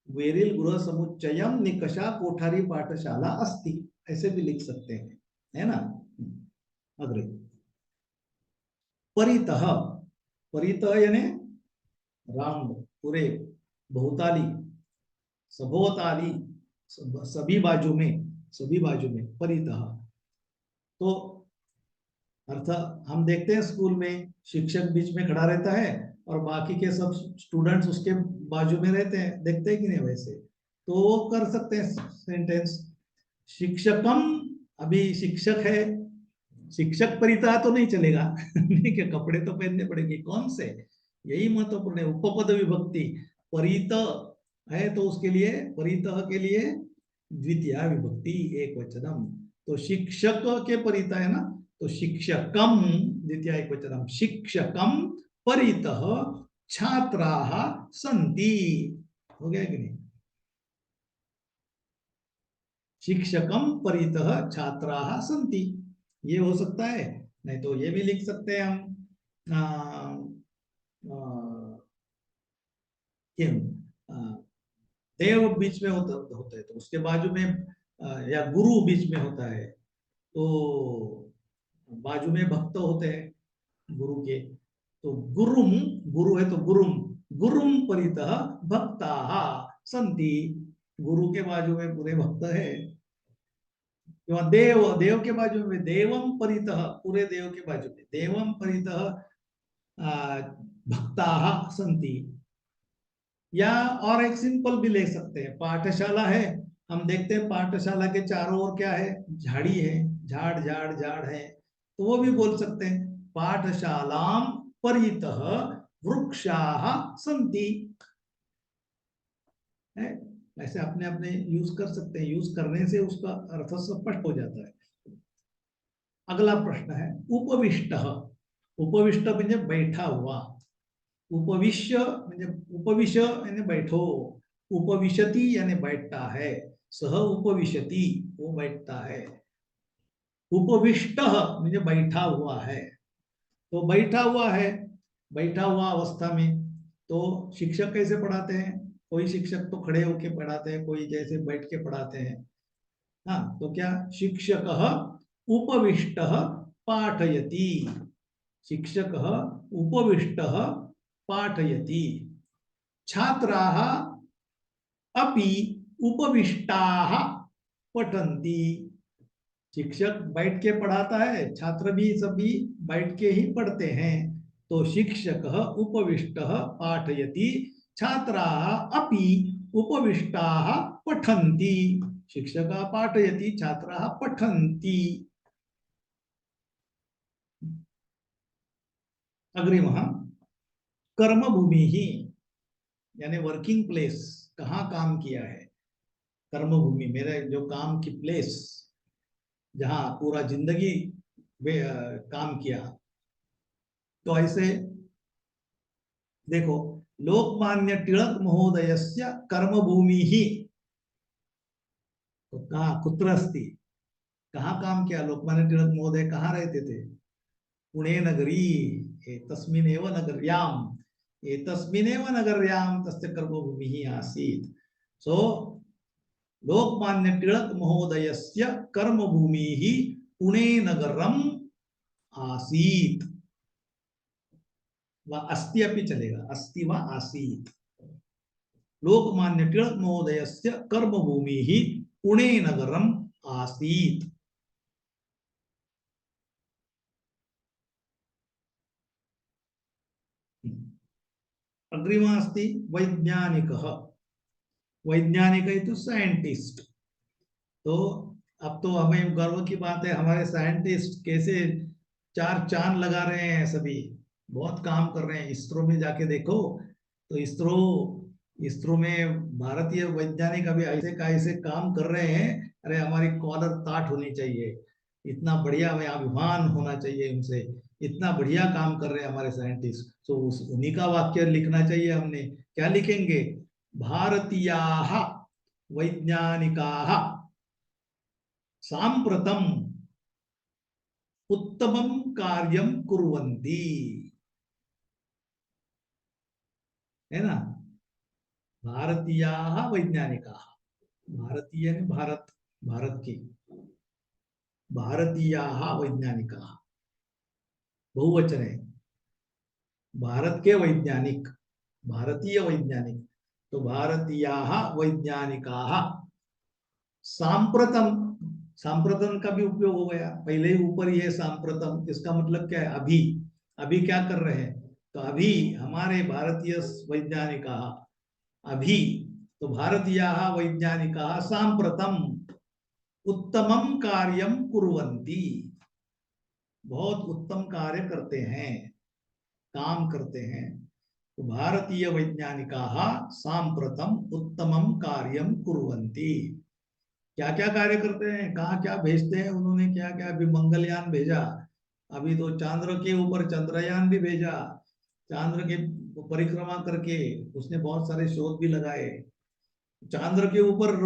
A: बेरिल गृह समुच्चयम निकषा कोठारी पाठशाला अस्ति, ऐसे भी लिख सकते हैं, है ना? अग्रे, परितः, परितः यानी राउंड, पूरे, बहुताली, सबोताली, सभी बाजू में, सभी बाजू में, परितः। तो अर्थ हम देखते हैं स्कूल में शिक्षक बीच में खड़ा रहता है और बाकी के सब स्टूडेंट्स उसके बाजू में रहते हैं, देखते हैं कि नहीं? वैसे तो वो कर सकते हैं सेंटेंस। शिक्षकम, अभी शिक्षक है, शिक्षक परिता तो नहीं चलेगा ठीक है, कपड़े तो पहनने पड़ेंगे। कौन से? यही महत्वपूर्ण है, उपपद विभक्ति। परित है तो उसके लिए, परित के लिए द्वितीय विभक्ति एक वचनम। तो शिक्षक के परित है ना, तो शिक्षकम द्वितीय एक वचनम, शिक्षकम परितः छात्राः सन्ति। हो गया कि नहीं? शिक्षकम परितः छात्राः सन्ति, ये हो सकता है। नहीं तो ये भी लिख सकते हैं हम, देव बीच में होता है तो उसके बाजू में या गुरु बीच में होता है तो बाजू में भक्त होते हैं गुरु के। तो गुरुम, गुरु है तो गुरुम, गुरुम परितः भक्ताः सन्ति, गुरु के बाजू में पूरे भक्त है। देव, देव के बाजू में देवम परितः, पूरे देव के बाजू में देवम परितः भक्ताः सन्ति। या और एक सिंपल भी ले सकते हैं, पाठशाला है, हम देखते हैं पाठशाला के चारों ओर क्या है, झाड़ी है, झाड़ झाड़ झाड़ है, तो वो भी बोल सकते हैं पाठशालाम परितः वृक्षाः सन्ति। है, ऐसे अपने अपने यूज कर सकते हैं, यूज करने से उसका अर्थ स्पष्ट हो जाता है। अगला प्रश्न है उपविष्ट, उपविष्ट म्हणजे बैठा हुआ, उपविश्य म्हणजे उपविश यानी बैठो, उपविशति यानी बैठता है, सह उपविशति वो बैठता है, उपविष्ट म्हणजे बैठा हुआ है। तो बैठा हुआ है, बैठा हुआ अवस्था में तो शिक्षक कैसे पढ़ाते हैं, कोई शिक्षक तो खड़े होके पढ़ाते हैं, कोई जैसे बैठ के पढ़ाते हैं। हाँ, तो क्या शिक्षकः उपविष्टः पाठयति, शिक्षकः उपविष्टः पाठयति, छात्राः अपि उपविष्टाः पठन्ति, शिक्षक बैठ के पढ़ाता है, छात्र भी सभी बैठ के ही पढ़ते हैं। तो शिक्षकः उपविष्टः पाठयति, छात्राः अपि उपविष्टाः पठन्ति, शिक्षकः पाठयति, छात्राः पठन्ति। अग्रिमः कर्मभूमि ही यानी वर्किंग प्लेस, कहाँ काम किया है, कर्मभूमि मेरे जो काम की प्लेस, जहां पूरा जिंदगी काम किया। तो ऐसे देखो, लोकमान्य टिळक महोदयस्य कर्मभूमि ही, तो कहाँ कुत्र अस्ति, कहाँ काम किया लोकमान्य टिळक महोदय, कहाँ रहते थे, पुणे नगरी, एतस्मिन्नेव नगर्याम, एतस्मिन्नेव नगर्याम तस्य कर्मभूमिः आसीत्। सो लोकमान्य टिळक महोदयस्य कर्मभूमिः पुणे नगरम आसीत्, व अस्ति अपि चलेगा, अस्ति व आसीत्। लोकमान्य टिळक महोदयस्य कर्मभूमिः पुणे नगरम आसीत्। अग्रिमः अस्ति वैज्ञानिकः, वैज्ञानिक इति साइंटिस्ट। तो अब तो हमें गर्व की बात है, हमारे साइंटिस्ट कैसे चार चांद लगा रहे हैं, सभी बहुत काम कर रहे हैं। इसरो में जाके देखो तो इसरो, इसरो में भारतीय वैज्ञानिक अभी ऐसे का ऐसे काम कर रहे हैं, अरे हमारी कॉलर ताट होनी चाहिए, इतना बढ़िया, हमें अभिमान होना चाहिए उनसे, इतना बढ़िया काम कर रहे हैं हमारे साइंटिस्ट। तो उन्हीं का वाक्य लिखना चाहिए हमने, क्या लिखेंगे, भारतीयाः वैज्ञानिकाः साम्प्रतम उत्तमं कार्यं कुर्वन्ति, है ना, भारतीयाः वैज्ञानिकाः, भारतीय ने भारत, भारत की, भारतीयाः वैज्ञानिकाः बहुवचन है, भारत के वैज्ञानिक, भारतीय वैज्ञानिक, तो भारतीयाः वैज्ञानिकाः सांप्रतम, सांप्रतम का भी उपयोग हो गया, पहले ही ऊपर ही है सांप्रतम, इसका मतलब क्या है, अभी, अभी क्या कर रहे हैं, तो अभी हमारे भारतीय वैज्ञानिकाः, अभी, तो भारतीयाः वैज्ञानिकाः सांप्रतम उत्तमं कार्यं कुर्वन्ति, बहुत उत्तम कार्य करते हैं, काम करते हैं। तो भारतीय वैज्ञानिकाः सांप्रतम उत्तमं कार्यं कुर्वन्ति, क्या क्या कार्य करते हैं, कहाँ क्या भेजते हैं उन्होंने, क्या क्या, अभी मंगलयान भेजा, अभी तो चंद्र के ऊपर चंद्रयान भी भेजा, चंद्र के परिक्रमा करके उसने बहुत सारे शोध भी लगाए, चंद्र के ऊपर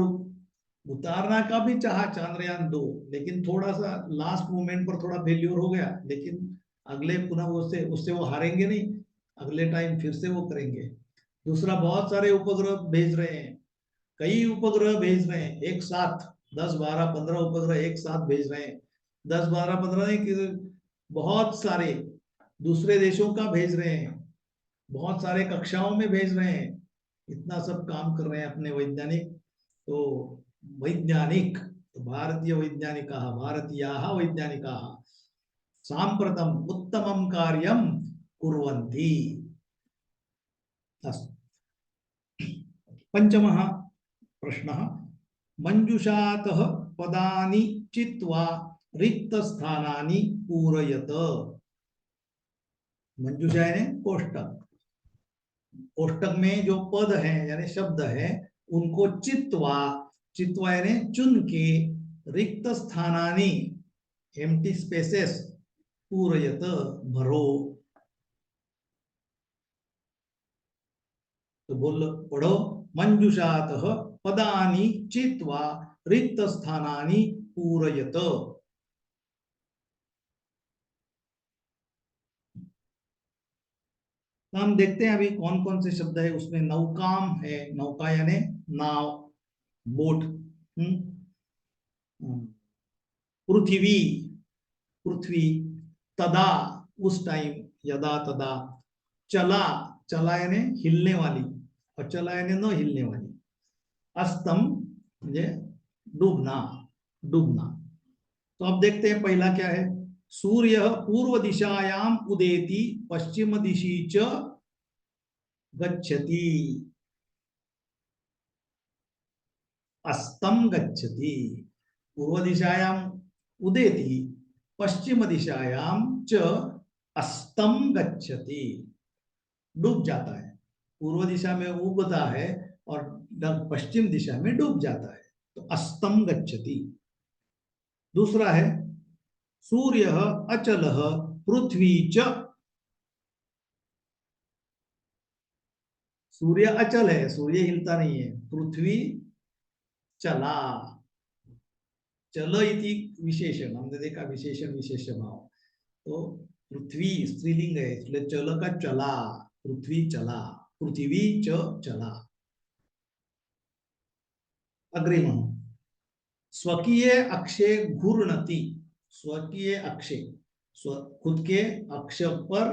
A: उतारना का भी चाहा चांद्रयान 2, लेकिन थोड़ा सा लास्ट मोमेंट पर थोड़ा फेल्योर हो गया, लेकिन अगले पुनः उससे उससे वो हारेंगे नहीं, अगले टाइम फिर से वो करेंगे। दूसरा, बहुत सारे उपग्रह भेज रहे हैं, कई उपग्रह भेज रहे हैं एक साथ, 10 12 15 उपग्रह एक साथ भेज रहे हैं। 10 12 15 नहीं कि बहुत सारे दूसरे देशों का भेज रहे हैं, बहुत सारे कक्षाओं में भेज रहे हैं, इतना सब काम कर रहे हैं अपने वैज्ञानिक। तो वैज्ञानिक, तो भारतीय वैज्ञानिकाः भारतीयाः वैज्ञानिकाः साम्प्रतम् उत्तमं कार्यं कुर्वन्ति। अस्तु, पंचमः प्रश्नः, मंजुषातः पदानि चित्वा रिक्तस्थानानि पूरयत। मंजुषा यानी कोष्टक, कोष्टक में जो पद है यानी शब्द है उनको चित्वा, चित्वा यानी चुन के, रिक्त स्थानानि एम्प्टी स्पेसेस पूरयत भरो। तो बोल पढ़ो, मंजुषातः पदानि चित्वा रिक्त स्थानानि पूरयत। तो हम देखते हैं अभी कौन कौन से शब्द है उसमें। नौकाम है, नौका यानी नाव, बोट। पृथ्वी, पृथ्वी। तदा, उस टाइम, यदा तदा। चला, चला यानी हिलने वाली, और चला यानी न हिलने वाली। अस्तम म्हणजे डूबना, डूबना। तो अब देखते हैं पहला क्या है। सूर्य पूर्व दिशायाम उदेति पश्चिम दिशि च गच्छति। अस्तम गच्छति, पूर्व दिशायाम उदेति पश्चिम दिशायाम च अस्तम गच्छति, डूब जाता है। पूर्व दिशा में उगता है और पश्चिम दिशा में डूब जाता है, तो अस्तम गच्छति। दूसरा है, सूर्य अचल पृथ्वी च। सूर्य अचल है, सूर्य हिलता नहीं है। पृथ्वी चला, चल इति विशेषण, हमने देखा विशेषण विशेष भाव। तो पृथ्वी स्त्रीलिंग है, इसलिए चल का चला, पृथ्वी चला, पृथ्वी च चला। अग्रिम, स्वकीय अक्षे घूर्णति। स्वकीय अक्षे, स्व खुद के अक्ष पर,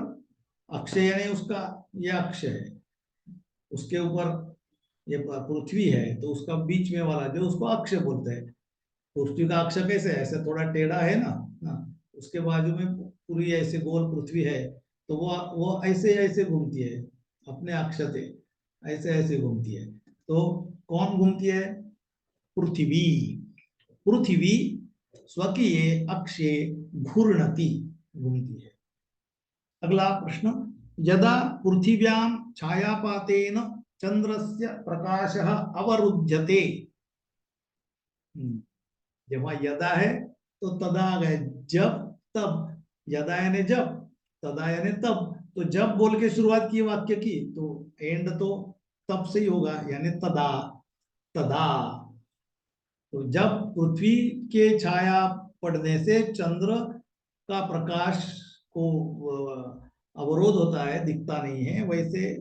A: अक्षय यानी उसका, यह अक्ष है, उसके ऊपर ये पृथ्वी है, तो उसका बीच में वाला जो, उसको अक्ष बोलते हैं। पृथ्वी का अक्ष कैसे है, ऐसे थोड़ा टेढ़ा है ना, उसके बाजू में पूरी ऐसे गोल पृथ्वी है, तो वो ऐसे ऐसे घूमती है अपने अक्ष से, ऐसे ऐसे घूमती है। तो कौन घूमती है, पृथ्वी, पृथ्वी स्वकीय अक्षे घूर्णति, घूमती है। अगला प्रश्न, यदा पृथिव्यां छायापातेन चंद्रस्य प्रकाशः अवरुध्यते। जेव्हा यदा है तो तदा आ गए, जब तब, यदा यानी जब, तदा यानी तब। तो जब बोल के शुरुआत की वाक्य की, तो एंड तो तब से ही होगा, यानी तदा, तदा। तो जब पृथ्वी के छाया पड़ने से चंद्र का प्रकाश को अवरोध होता है, दिखता नहीं है, वैसे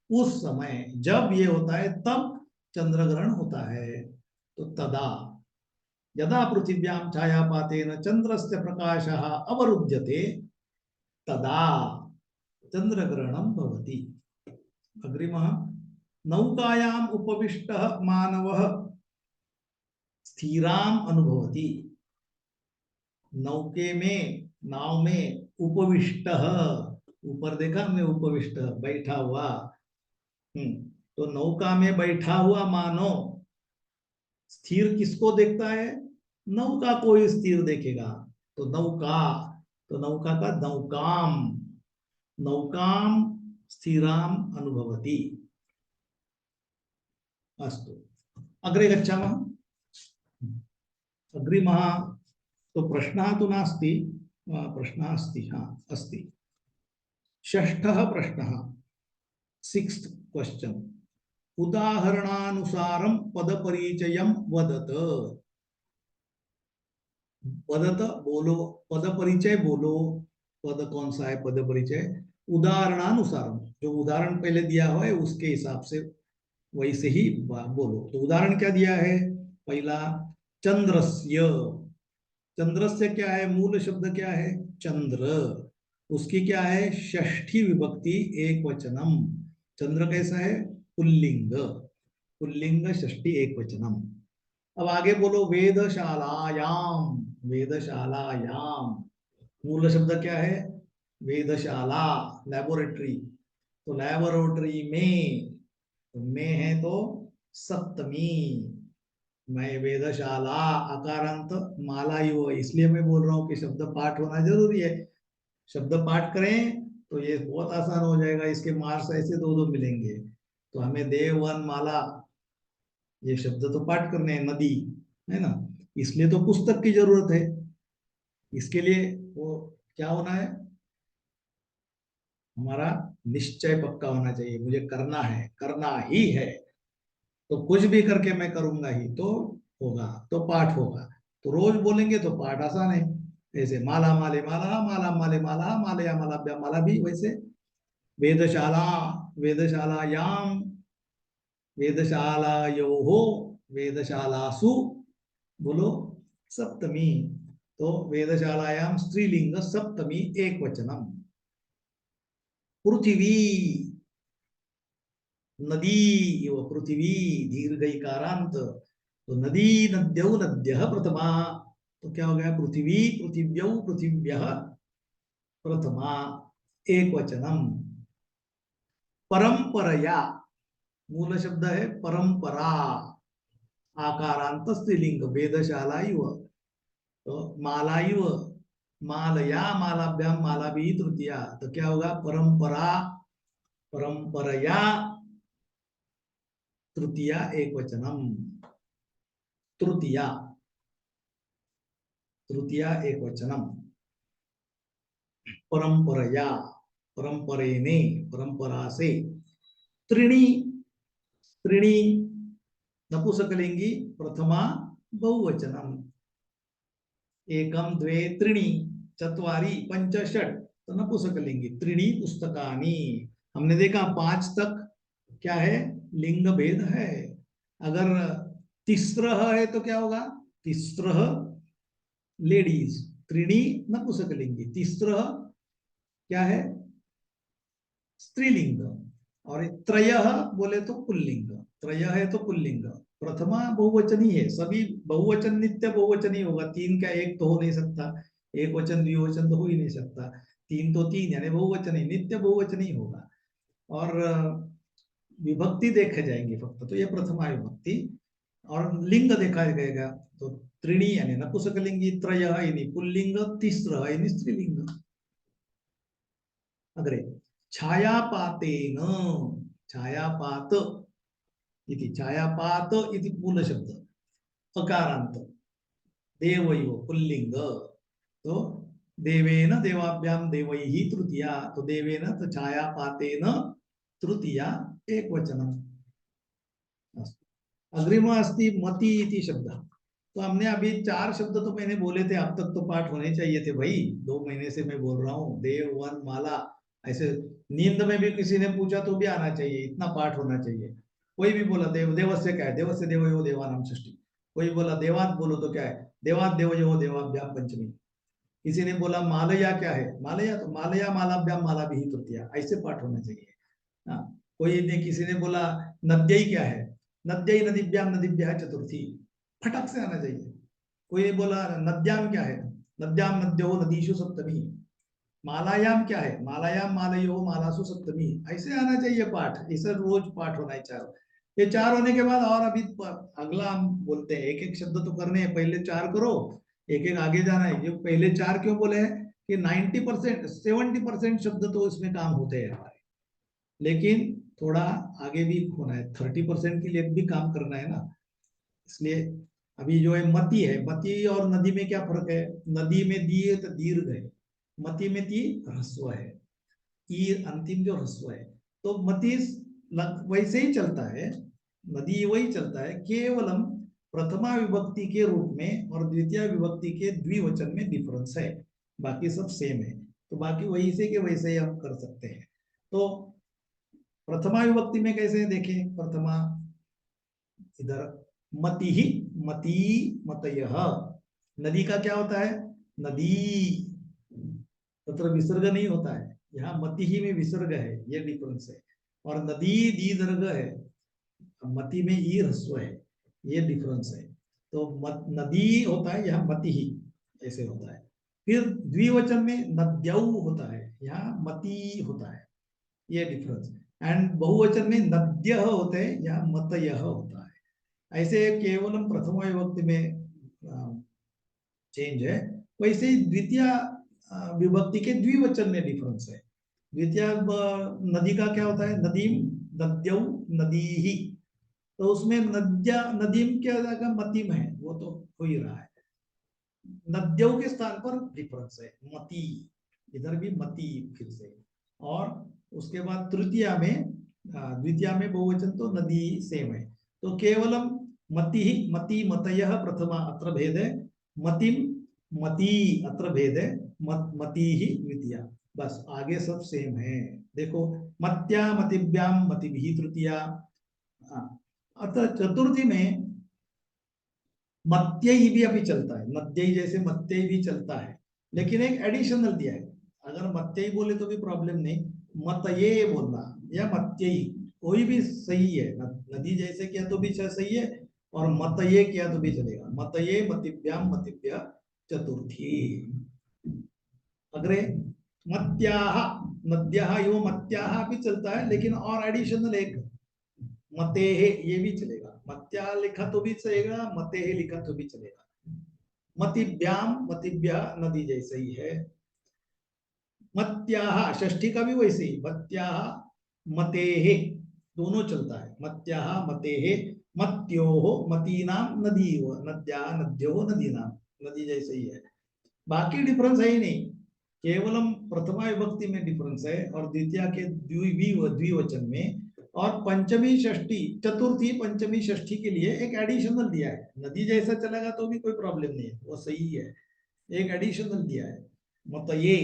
A: उस समय जब ये होता है तब चंद्र ग्रहण होता है। तो तदा, यदा पृथिव्यां छायापातेन चंद्रस्य प्रकाशः अवरुध्यते तदा चंद्रग्रहणं भवति। अग्रिमः, नौकायाम् उपविष्टः मानवः स्थिराम् अनुभवति। नौके में, नाव में, उपविष्टः, ऊपर देखा हमने, उपविष्ट बैठा हुआ। तो नौका में बैठा हुआ मानव स्थिर किसको देखता है, नौका को ही स्थिर देखेगा। तो नौका, तो नौका का नौकाम, नौकाम स्थिराम अनुभवति। अस्तु, अग्रे गच्छामः। अग्रिमः, तो प्रश्नः तु नास्ति, प्रश्नः अस्ति, अस्ति। षष्ठः प्रश्नः, सिक्स्थ क्वेश्चन, उदाहरणानुसारम पद परिचयम वदत। वदत बोलो, पद परिचय बोलो। पद कौन सा है पद परिचय? उदाहरणानुसारम, जो उदाहरण पहले दिया हुआ है उसके हिसाब से वैसे ही बोलो। तो उदाहरण क्या दिया है? पहला, चंद्रस्य। चंद्रस्य क्या है? मूल शब्द क्या है? चंद्र। उसकी क्या है? षष्ठी विभक्ति एक वचनम। चंद्र कैसा है? पुल्लिंग। पुल्लिंग षष्ठी एक वचनम। अब आगे बोलो, वेदशालायाम। वेदशालायाम, मूल शब्द क्या है? वेदशाला, लैबोरेटरी। तो लैबोरेटरी में, तो में है तो सप्तमी। मैं वेदशाला, अकारांत माला युव, इसलिए मैं बोल रहा हूं कि शब्द पाठ होना जरूरी है। शब्द पाठ करें तो ये बहुत आसान हो जाएगा, इसके मार्क्स ऐसे दो दो मिलेंगे। तो हमें देव वन माला, ये शब्द तो पाठ करने हैं। नदी है ना, इसलिए तो पुस्तक की जरूरत है। इसके लिए वो क्या होना है? हमारा निश्चय पक्का होना चाहिए, मुझे करना है, करना ही है। तो कुछ भी करके मैं करूंगा ही तो होगा, तो पाठ होगा। तो रोज बोलेंगे तो पाठ आसान है। जैसे माला माले माला, माला माले माला, मालया मालाभ्या माला भी वैसे। वेदशाला, वेदशालायाम, वेदशालायोः, वेदशालासु, बोलो सप्तमी। तो वेदशालायाम स्त्रीलिंग सप्तमी एक वचनम। पृथ्वी, नदी इव पृथ्वी, दीर्घ इकारांत। तो नदी नद्यौ नद्यः प्रथमा। तो क्या हो गया? पृथ्वी पृथिव्यौ पृथिव्यः प्रथमा एक वचनम। परंपरया, मूल शब्द है परंपरा, आकारांत स्त्रीलिंग। वेदशाला इव, तो माला इव, मालया मालाभ्याम माला भी तृतीया। तो क्या होगा? परंपरा, परंपरया तृतीया एक वचनम। तृतीया, तृतीया एक वचनम। परंपरया, परंपरेने, परंपरा से। त्रीणी, त्रीणी नपुंसकलिंगी प्रथमा बहुवचनम। एकम द्वे त्रीणी, चत्वारि पंच षट, तो नपुंसकलिंगी। त्रीणी पुस्तकानि, हमने देखा पांच तक क्या है? लिंग भेद है। अगर तिस्रः है तो क्या होगा? तिस्रः लेडीज, त्रीणी नपुंसकलिंगी। तिस्रः क्या है? स्त्रीलिंग। और त्रयः बोले तो पुल्लिंग। त्रय है तो पुल्लिंग। प्रथमा बहुवचन ही है, सभी बहुवचन नित्य बहुवचन ही होगा। तीन क्या एक तो हो नहीं सकता, एक वचन द्विवचन तो हो ही नहीं सकता। तीन तो तीन यानी बहुवचन ही, नित्य बहुवचन ही होगा। और विभक्ति देखे जाएंगे फक्त, तो ये प्रथमा विभक्ति। और लिंग देखा जाएगा तो त्रीणी यानी नपुंसकलिंगी, त्रय यानी पुल्लिंग, तिस्र यानी स्त्रीलिंग। अग्रे, छायापातेन, छायापात इति, छायापात इति मूल शब्द अकारांत। देवैव पुल्लिंग। तो देवेन देवाभ्याम देवैः तृतीया। तो देवेन तो छायापातेन तृतीया एक वचनम। अग्रिम अस्ति मति इति शब्द। तो हमने अभी चार शब्द तो मैंने बोले थे, अब तक तो पाठ होने चाहिए थे भाई। 2 महीने से मैं बोल रहा हूँ, देव वन माला। ऐसे नींद में भी किसी ने पूछा तो भी आना चाहिए, इतना पाठ होना चाहिए। कोई भी बोला देव, देवस्य क्या है? देवस्य देवयो देवानाम षष्ठी। कोई बोला देवात, बोलो तो क्या है? देवात देवयो देवाभ्याम पंचमी। किसी ने बोला मालया क्या है? मालया, तो मालया मालाभ्याम माला भी तृतीया। ऐसे पाठ होना चाहिए। हाँ, कोई ने, किसी ने बोला नद्यई क्या है? नद्यई नदीभ्याम नदीभ्यः चतुर्थी। फटक से आना चाहिए। कोई बोला नद्याम क्या है? नद्याम नद्यो नदीषु सप्तमी। मालायाम क्या है? मालायाम मालयो मालासु सप्तमी। ऐसे आना चाहिए पाठ, ऐसे रोज पाठ होना है चार। ये चार होने के बाद और अभी अगला हम बोलते हैं, एक एक शब्द तो करने हैं, पहले चार करो, एक एक आगे जाना है। ये पहले चार क्यों बोले हैं? कि 90% 70% शब्द तो इसमें काम होते हैं हमारे, लेकिन थोड़ा आगे भी होना है, 30% के लिए भी काम करना है ना। इसलिए अभी जो है मति है, मति और नदी में क्या फर्क है? नदी में दी है तो दीर्घ है, मति में ती ह्रस्व है। ई अंतिम जो ह्रस्व है। तो मति वैसे ही चलता है, नदी वही चलता है, केवलम प्रथमा विभक्ति के रूप में और द्वितीय विभक्ति के द्विवचन में डिफरेंस है, बाकी सब सेम है। तो बाकी वही से के वैसे ही हम कर सकते हैं। तो प्रथमा विभक्ति में कैसे देखें, प्रथमा इधर मति ही, मती मतयः, नदी का क्या होता है, नदी, तत्र विसर्ग नहीं होता है, यहाँ मति ही में विसर्ग है, ये डिफरेंस है। और नदी दीर्घ है, मति में ई ह्रस्व है, ये डिफरेंस है। तो नदी होता है, यहाँ मति ही ऐसे होता है। फिर द्विवचन में नद्यौ होता है, यहाँ मति होता है, ये डिफरेंस। एंड बहुवचन में नद्यः होते हैं, यहाँ मतयः होता है। ऐसे केवलम प्रथमा विभक्ति में चेंज है, वैसे ही द्वितीय विभक्ति के द्विवचन में डिफरेंस है। द्वितीय नदी का क्या होता है, नदीम, नद्यौ, नदीहि, तो उसमें नद्या, नदीम क्या जाएगा, मतिम है, वो तो हो ही रहा है। नद्यौ के स्थान पर डिफरेंस है, मती, इधर भी मती फिर से। और उसके बाद तृतीया में, द्वितीया में बहुवचन तो नदी सेम है। तो केवलम मति ही, मति मतयः प्रथमा अत्र भेद है, मतिम मति अत्र भेद है, मति ही द्वितीया, बस आगे सब सेम है। देखो, मत्या मतिभ्याम मतिभिः तृतीया। अतः चतुर्थी में मत्यई भी अभी चलता है, मत्यई जैसे मत्यई भी चलता है, लेकिन एक एडिशनल दिया है। अगर मत्यई बोले तो भी प्रॉब्लम नहीं, मतये बोलना या मत्यई कोई भी सही है, नदी जैसे किया तो भी सही है, और मतये किया तो भी चलेगा। मतये मतिभ्याम मतिभ्य चतुर्थी। अग्रे मत्याः, नद्याः एवं मत्याः भी चलता है, लेकिन और एडिशनल एक मतेः, ये भी चलेगा। मत्या लिखा तो भी चलेगा, मतेः लिखा तो भी चलेगा। मतिभ्याम मतिभ्यः नदी जैसे ही है। मत्याः षष्ठी का भी वैसे ही, मत्याः मतेः दोनों चलता है, मत्याः मतेः, मत्योः मतीनाम नदीव, नद्याः नद्योः नदीनाम, नदी जैसे ही है। बाकी डिफरेंस है ही नहीं, केवलम प्रथमा विभक्ति में डिफरेंस है और द्वितीय के द्विवचन में, और पंचमी षष्ठी चतुर्थी पंचमी षष्ठी के लिए एक एडिशनल दिया है। नदी जैसा चलेगा तो भी कोई प्रॉब्लम नहीं है, वो सही है, एक एडिशनल दिया है। मतये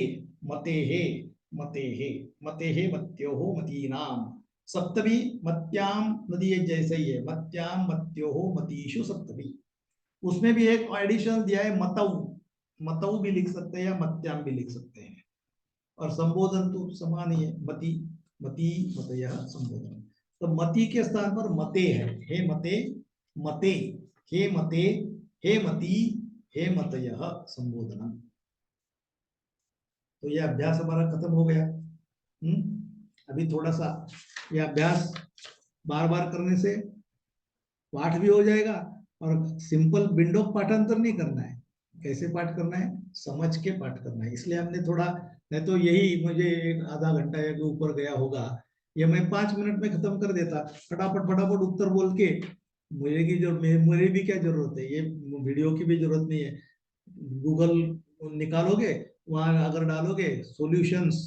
A: मतेहे मतेहे मतेहे मत्योहो मतीनाम। सप्तमी मत्याम, नदी जैसे ही है, मत्याम मत्योहो मतीषु सप्तमी, उसमें भी एक एडिशनल दिया है मतौ, मतौ भी लिख सकते हैं या मत्याम भी लिख सकते हैं। और संबोधन तो समान ही है, मति मति मतयः संबोधन। तो मति के स्थान पर मते है, हे मते मते, हे मते, हे मति, हे मतयः संबोधनम। तो ये अभ्यास हमारा खत्म हो गया। अभी थोड़ा सा ये अभ्यास बार बार करने से पाठ भी हो जाएगा, और सिंपल विंडो पाठांतर नहीं करना है। कैसे पाठ करना है, समझ के पाठ करना है। इसलिए हमने थोड़ा, नहीं तो यही मुझे एक आधा घंटा या के ऊपर गया होगा, ये मैं 5 मिनट में खत्म कर देता, फटाफट फटाफट उत्तर बोल के। मेरी भी क्या जरूरत है, ये वीडियो की भी जरूरत नहीं है। गूगल निकालोगे, वहां अगर डालोगे solutions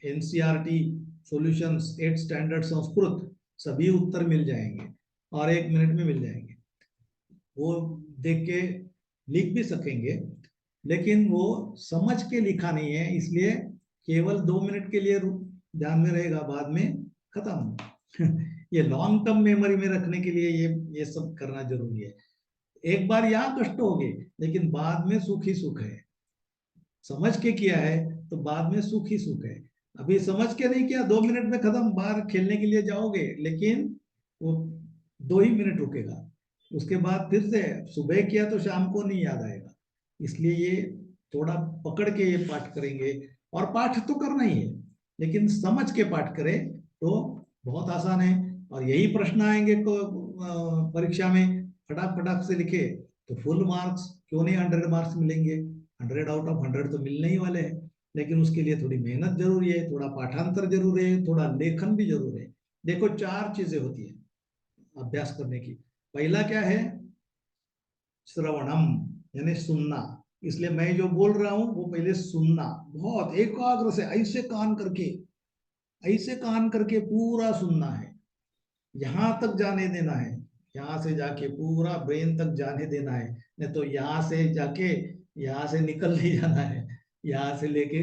A: NCERT solutions 8th standard Sanskrit, सभी उत्तर मिल जाएंगे और 1 मिनट में मिल जाएंगे। वो देख के लिख भी सकेंगे, लेकिन वो समझ के लिखा नहीं है, इसलिए केवल 2 मिनट के लिए ध्यान में रहेगा, बाद में खत्म। ये लॉन्ग टर्म मेमोरी में रखने के लिए ये सब करना जरूरी है। एक बार यहाँ कष्ट हो गए, लेकिन बाद में सुख ही सुख है। समझ के किया है तो बाद में सुख ही सुख है। अभी समझ के नहीं किया, 2 मिनट में खत्म, बाहर खेलने के लिए जाओगे, लेकिन वो 2 ही मिनट रुकेगा, उसके बाद फिर से सुबह किया तो शाम को नहीं याद आएगा। इसलिए ये थोड़ा पकड़ के ये पाठ करेंगे, और पाठ तो करना ही है, लेकिन समझ के पाठ करें तो बहुत आसान है। और यही प्रश्न आएंगे परीक्षा में, फटाक फटाक से लिखे तो फुल मार्क्स क्यों नहीं, 100 मार्क्स मिलेंगे। 100 आउट ऑफ 100 तो मिलने ही वाले हैं, लेकिन उसके लिए थोड़ी मेहनत जरूरी है, थोड़ा पाठांतर जरूरी है, थोड़ा लेखन भी जरूरी है। देखो 4 चीजें होती है अभ्यास करने की। पहला क्या है, श्रवणम, यानी सुनना। इसलिए मैं जो बोल रहा हूं वो पहले सुनना, बहुत एकाग्र से, ऐसे कान करके पूरा सुनना है। यहाँ तक जाने देना है, यहाँ से जाके पूरा ब्रेन तक जाने देना है, नहीं तो यहाँ से जाके यहाँ से निकल नहीं जाना है, यहाँ से लेके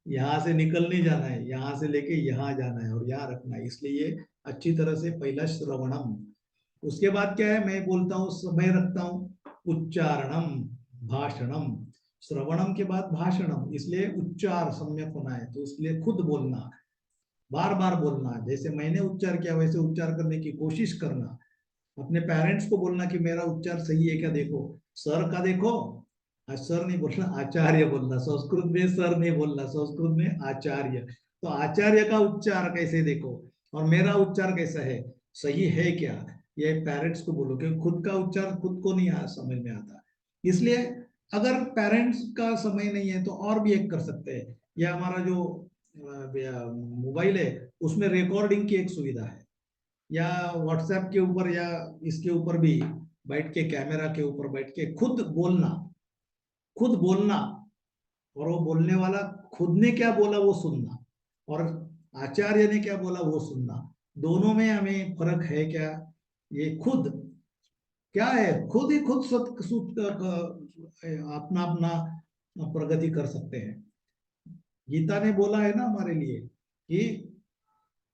A: यहाँ से निकल नहीं जाना है, यहाँ से लेके यहाँ जाना है और यहाँ रखना है। इसलिए अच्छी तरह से पहला श्रवणम, उसके बाद क्या है, मैं बोलता हूँ समय रखता हूँ, उच्चारणम, भाषणम। श्रवणम के बाद भाषणम, इसलिए उच्चार सम्यक होना है, तो इसलिए खुद बोलना, बार बार बोलना, जैसे मैंने उच्चार किया वैसे उच्चार करने की कोशिश करना। अपने पेरेंट्स को बोलना कि मेरा उच्चार सही है क्या देखो, सर का देखो, आज सर नहीं बोलना आचार्य बोलना, संस्कृत में सर नहीं बोलना, संस्कृत में आचार्य। तो आचार्य का उच्चार कैसे देखो और मेरा उच्चार कैसा है, सही है क्या, ये पेरेंट्स को बोलो, क्योंकि खुद का उच्चार खुद को नहीं समझ में आता। इसलिए अगर पेरेंट्स का समय नहीं है तो और भी एक कर सकते हैं, यह हमारा जो मोबाइल है उसमें रिकॉर्डिंग की एक सुविधा है, या व्हाट्सएप के ऊपर या इसके ऊपर भी बैठ के, कैमरा के ऊपर बैठ के खुद बोलना, खुद बोलना, और वो बोलने वाला खुद ने क्या बोला वो सुनना, और आचार्य ने क्या बोला वो सुनना, दोनों में हमें फर्क है क्या, ये खुद क्या है, खुद ही खुद अपना अपना प्रगति कर सकते हैं। गीता ने बोला है ना हमारे लिए कि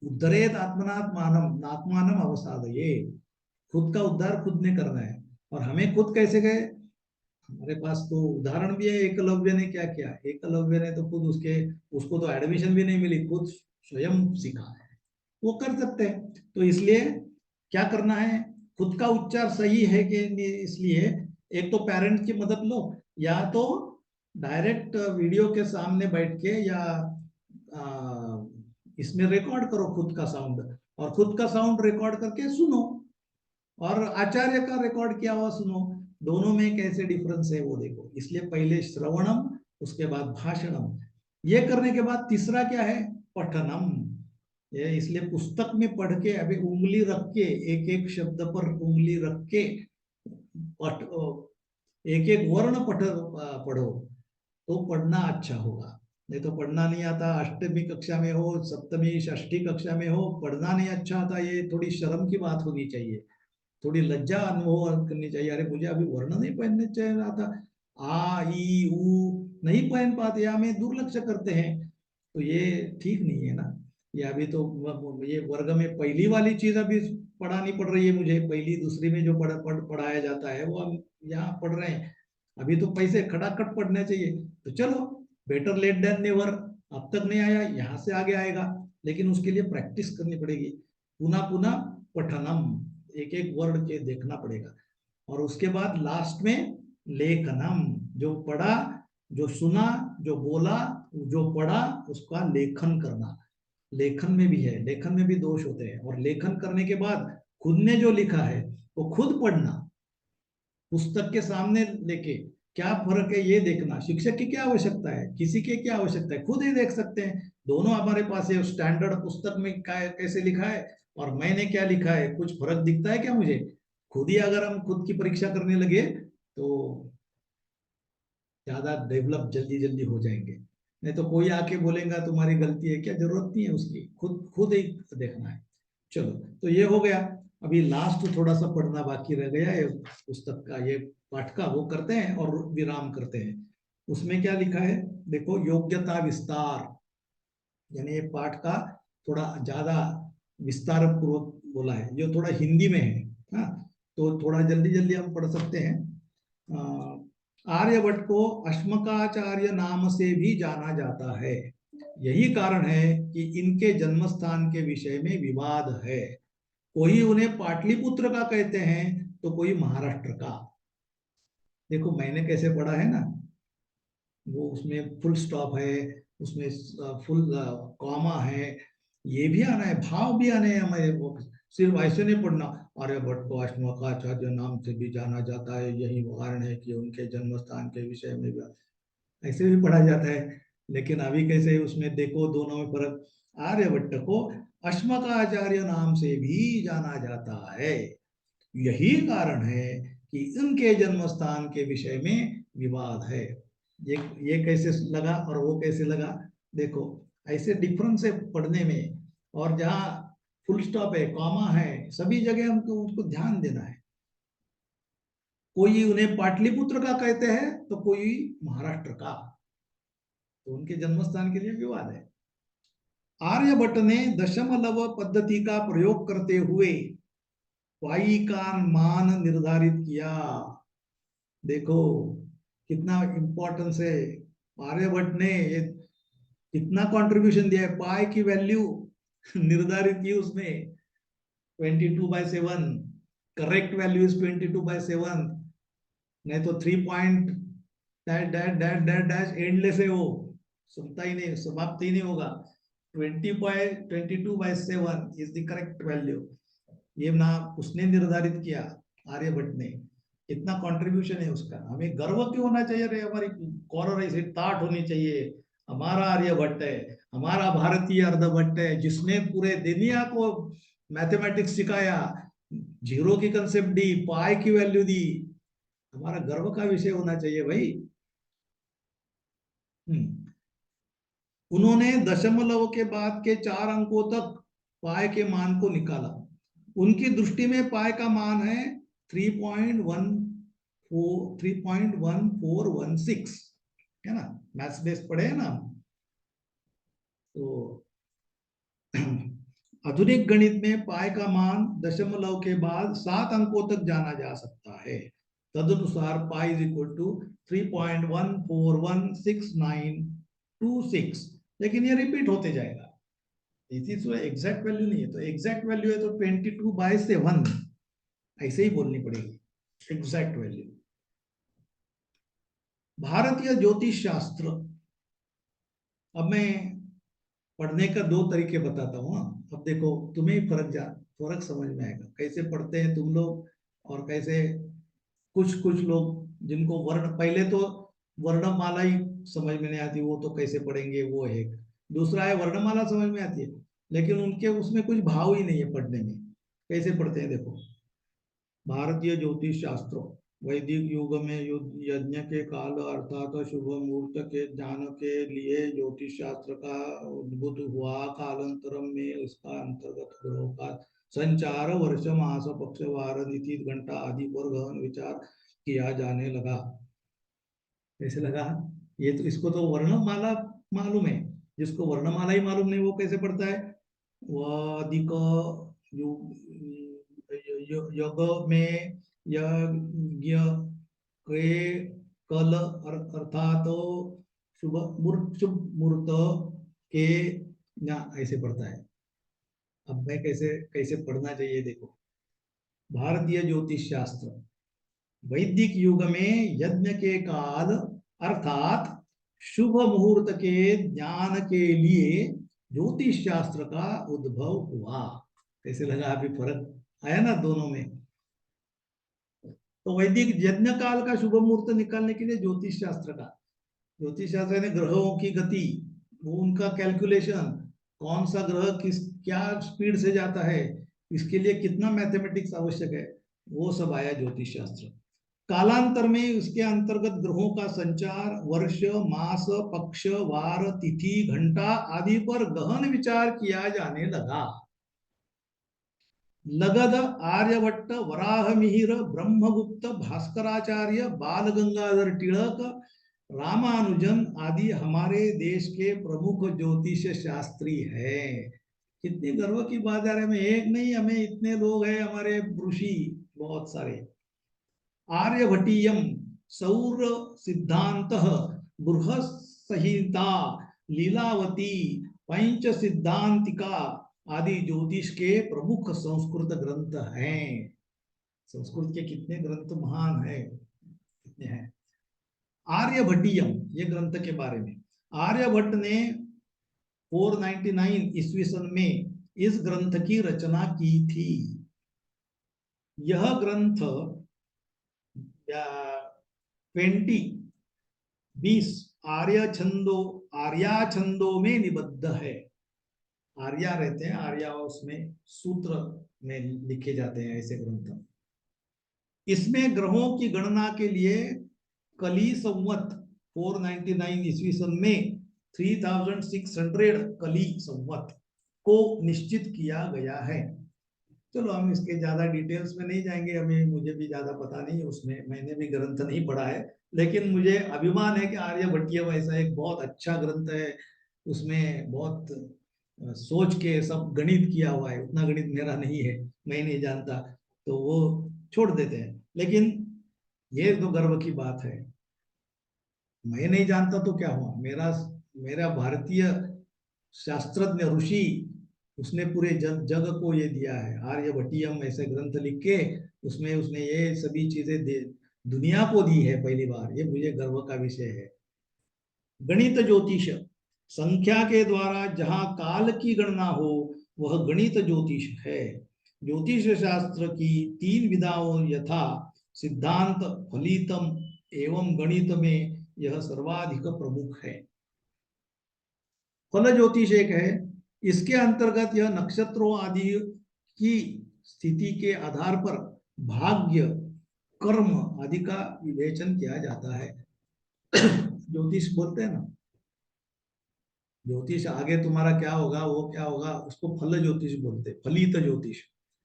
A: उद्धरेत आत्मनात्मानम आत्मानम अवसादये, खुद का उद्धार खुद ने करना है। और हमें खुद कैसे गए, हमारे पास तो उदाहरण भी है, एकलव्य ने क्या किया, एकलव्य ने तो खुद उसको तो एडमिशन भी नहीं मिली, खुद स्वयं सीखा है, वो कर सकते हैं। तो इसलिए क्या करना है, खुद का उच्चार सही है कि नहीं, इसलिए एक तो पेरेंट्स की मदद लो, या तो डायरेक्ट वीडियो के सामने बैठ के, या इसमें रिकॉर्ड करो खुद का साउंड, और खुद का साउंड रिकॉर्ड करके सुनो, और आचार्य का रिकॉर्ड किया हुआ सुनो, दोनों में कैसे डिफरेंस है वो देखो। इसलिए पहले श्रवणम, उसके बाद भाषणम, ये करने के बाद तीसरा क्या है, पठनम। ये इसलिए पुस्तक में पढ़ के, अभी उंगली रख के, एक एक शब्द पर उंगली रख के पढ़, एक एक वर्ण पढ़ो, तो पढ़ना अच्छा होगा। नहीं तो पढ़ना नहीं आता, अष्टवीं कक्षा में हो, सप्तमी षष्ठी कक्षा में हो, पढ़ना नहीं अच्छा आता, ये थोड़ी शर्म की बात होनी चाहिए, थोड़ी लज्जा अनुभव करनी चाहिए, अरे मुझे अभी वर्ण नहीं पहनने चाहिए आता, आ ई ऊ नहीं पहन पाते, या हमें दुर्लक्ष्य करते हैं, तो ये ठीक नहीं है ना। ये अभी तो ये वर्ग में पहली वाली चीज अभी पढ़ानी पड़ रही है मुझे, पहली दूसरी में जो पढ़ाया जाता है वो हम यहाँ पढ़ रहे हैं, अभी तो पैसे खटाखट पढ़ने चाहिए। तो चलो, बेटर लेट देन नेवर, अब तक नहीं आया, यहाँ से आगे आएगा, लेकिन उसके लिए प्रैक्टिस करनी पड़ेगी, पुनः पुनः पठनम, एक एक वर्ड के देखना पड़ेगा। और उसके बाद लास्ट में लेखनम, जो पढ़ा, जो सुना, जो बोला, जो पढ़ा, उसका लेखन करना। लेखन में भी है, लेखन में भी दोष होते हैं, और लेखन करने के बाद खुद ने जो लिखा है वो खुद पढ़ना, पुस्तक के सामने लेके क्या फर्क है ये देखना, शिक्षक की क्या आवश्यकता है, किसी की क्या आवश्यकता है, खुद ही देख सकते हैं, दोनों हमारे पास है, स्टैंडर्ड पुस्तक में क्या कैसे लिखा है और मैंने क्या लिखा है, कुछ फर्क दिखता है क्या मुझे, खुद ही अगर हम खुद की परीक्षा करने लगे तो ज्यादा डेवलप जल्दी जल्दी हो जाएंगे। नहीं तो कोई आके बोलेगा तुम्हारी गलती है क्या, जरूरत नहीं है उसकी, खुद खुद ही देखना है। चलो, तो ये हो गया। अभी लास्ट थोड़ा सा पढ़ना बाकी रह गया है पुस्तक का, ये पाठ का, वो करते हैं और विराम करते हैं। उसमें क्या लिखा है देखो, योग्यता विस्तार, यानी ये पाठ का थोड़ा ज्यादा विस्तार पूर्वक बोला है, जो थोड़ा हिंदी में है। हाँ, तो थोड़ा जल्दी जल्दी हम पढ़ सकते हैं। आर्यभट्ट को अश्मकाचार्य नाम से भी जाना जाता है, यही कारण है कि इनके जन्म स्थान के विषय में विवाद है, कोई उन्हें पाटलिपुत्र का कहते हैं तो कोई महाराष्ट्र का। देखो मैंने कैसे पढ़ा है ना, वो उसमें फुल स्टॉप है, उसमें फुल कॉमा है, ये भी आना है, भाव भी आने हैं हमारे, वो सिर्फ ऐसे नहीं पढ़ना, आर्यभट्ट को अश्मकाचार्य नाम से भी जाना जाता है, यही कारण है कि उनके जन्म स्थान के विषय में भी, ऐसे भी पढ़ा जाता है। लेकिन अभी कैसे उसमें देखो दोनों में फर्क, आर्यभट्ट को अश्मकाचार्य नाम से भी जाना जाता है, यही कारण है कि इनके जन्म स्थान के विषय में विवाद है। ये कैसे लगा और वो कैसे लगा, देखो ऐसे डिफरेंस है पढ़ने में, और जहाँ फुल स्टॉप है, कॉमा है, सभी जगह हमको उसको ध्यान देना है। कोई उन्हें पाटलिपुत्र का कहते हैं तो कोई महाराष्ट्र का, तो उनके जन्मस्थान के लिए विवाद है। आर्यभट्ट ने दशमलव पद्धति का प्रयोग करते हुए पाई का मान निर्धारित किया। देखो कितना इंपॉर्टेंस है, आर्यभट्ट ने ये कितना कंट्रीब्यूशन दिया है, पाई की वैल्यू निर्धारित की उसने 22/7, करेक्ट वैल्यू इज 22/7, नहीं तो 3 point dash dash dash dash dash endless है, वो सुनता ही नहीं, समाप्त ही नहीं होगा। 22/7 इज द करेक्ट वैल्यू, ये ना उसने निर्धारित किया, आर्यभट्ट ने। इतना कंट्रीब्यूशन है उसका, हमें गर्व क्यों होना चाहिए रे, हमारी कॉलर ऐसे ताट होनी चाहिए, हमारा आर्यभट्ट है, हमारा भारतीय अर्धभट्ट है, जिसने पूरे दुनिया को मैथमेटिक्स सिखाया, जीरो की कंसेप्ट दी, पाई की वैल्यू दी, हमारा गर्व का विषय होना चाहिए भाई। उन्होंने दशमलव के बाद के 4 अंकों तक पाई के मान को निकाला। उनकी दृष्टि में पाई का मान है 3.1416, है ना, मैथ्स बेस पढ़े है ना। तो आधुनिक गणित में पाई का मान दशमलव के बाद 7 अंकों तक जाना जा सकता है। तदनुसार पाई इज इक्वल टू 3.141696, लेकिन ये रिपीट होते जाएगा, इसी से एग्जैक्ट वैल्यू नहीं है, तो एग्जैक्ट वैल्यू है तो 22/7 ऐसे ही बोलनी पड़ेगी एग्जैक्ट वैल्यू। भारतीय ज्योतिष शास्त्र, अब मैं पढ़ने का 2 तरीके बताता हूँ। अब देखो तुम्हें फर्क समझ में आएगा कैसे पढ़ते हैं तुम लोग, और कैसे कुछ कुछ लोग जिनको वर्ण, पहले तो वर्णमाला ही समझ में नहीं आती, वो तो कैसे पढ़ेंगे, वो है। दूसरा है वर्णमाला समझ में आती है लेकिन उनके उसमें कुछ भाव ही नहीं है पढ़ने में, कैसे पढ़ते हैं देखो। भारतीय ज्योतिष शास्त्र, वैदिक युग में यज्ञ के काल अर्थात शुभ मुहूर्त के ज्ञान के लिए ज्योतिष शास्त्र का उद्भुत हुआ। कालांतरम में उसका अंतर्गत ग्रहों का संचार, वर्ष मास पक्ष वार तिथि घंटा आदि पर गहन विचार किया जाने लगा। कैसे लगा, ये तो इसको तो वर्णमाला मालूम है, जिसको वर्णमाला ही मालूम नहीं वो कैसे पढ़ता है। वैदिक युग में यज्ञ के कल अर्थात शुभ मुहूर्त के, ना ऐसे पढ़ता है। अब मैं कैसे कैसे पढ़ना चाहिए देखो। भारतीय ज्योतिष शास्त्र, वैदिक युग में यज्ञ के काल अर्थात शुभ मुहूर्त के ज्ञान के लिए ज्योतिष शास्त्र का उद्भव हुआ। कैसे लगा, अभी फर्क आया ना दोनों में। तो वैदिक यज्ञ काल का शुभ मुहूर्त निकालने के लिए ज्योतिष शास्त्र यानी ग्रहों की गति, वो उनका कैलकुलेशन, कौन सा ग्रह किस क्या स्पीड से जाता है, इसके लिए कितना मैथमेटिक्स आवश्यक है, वो सब आया ज्योतिष शास्त्र। कालांतर में उसके अंतर्गत ग्रहों का संचार, वर्ष मास पक्ष वार तिथि घंटा आदि पर गहन विचार किया जाने लगा। लगद आर्यभट्ट वराह मिहिर ब्रह्मगुप्त भास्कराचार्य बाल गंगाधर टिळक रामानुजन आदि हमारे देश के प्रमुख ज्योतिष शास्त्री हैं। कितनी गर्व की बात है, हमें एक नहीं, हमें इतने लोग हैं, हमारे ऋषि बहुत सारे। आर्यभटीयम सौर सिद्धांत, बृहस्संहिता, लीलावती, पंच सिद्धांतिका आदि ज्योतिष के प्रमुख संस्कृत ग्रंथ हैं। संस्कृत के कितने ग्रंथ महान है, कितने हैं। आर्यभटीयम, ये ग्रंथ के बारे में, आर्यभट्ट ने 499 ईस्वी सन में इस ग्रंथ की रचना की थी। यह ग्रंथ 20 आर्या छंदों में निबद्ध है। आर्या रहते हैं, आर्या उसमें सूत्र में लिखे जाते हैं ऐसे ग्रंथ। इसमें ग्रहों की गणना के लिए कली संवत 499 ईस्वी सन में 3600 कली संवत को निश्चित किया गया है। चलो हम इसके ज्यादा डिटेल्स में नहीं जाएंगे, हमें मुझे भी ज्यादा पता नहीं है उसमें, मैंने भी ग्रंथ नहीं पढ़ा है, लेकिन मुझे अभिमान है कि आर्यभट्टीयम ऐसा एक बहुत अच्छा ग्रंथ है। उसमें बहुत सोच के सब गणित किया हुआ है, उतना गणित मेरा नहीं है, मैं नहीं जानता, तो वो छोड़ देते हैं। लेकिन ये तो गर्व की बात है, मैं नहीं जानता तो क्या हुआ, मेरा मेरा भारतीय शास्त्रज्ञ ऋषि, उसने पूरे जग को ये दिया है, आर्यभट्टियम ऐसे ग्रंथ लिख के उसमें उसने ये सभी चीजें दुनिया को दी है पहली बार, ये मुझे गर्व का विषय है। गणित ज्योतिष, संख्या के द्वारा जहां काल की गणना हो वह गणित ज्योतिष है। ज्योतिष शास्त्र की तीन विधाओं यथा सिद्धांत, फलितम एवं गणित में यह सर्वाधिक प्रमुख है। फल ज्योतिष एक है, इसके अंतर्गत यह नक्षत्रों आदि की स्थिति के आधार पर भाग्य, कर्म आदि का विवेचन किया जाता है। ज्योतिष बोलते हैं ना, ज्योतिष आगे तुम्हारा क्या होगा वो क्या होगा उसको फल ज्योतिष बोलते, फलित ज्योतिष।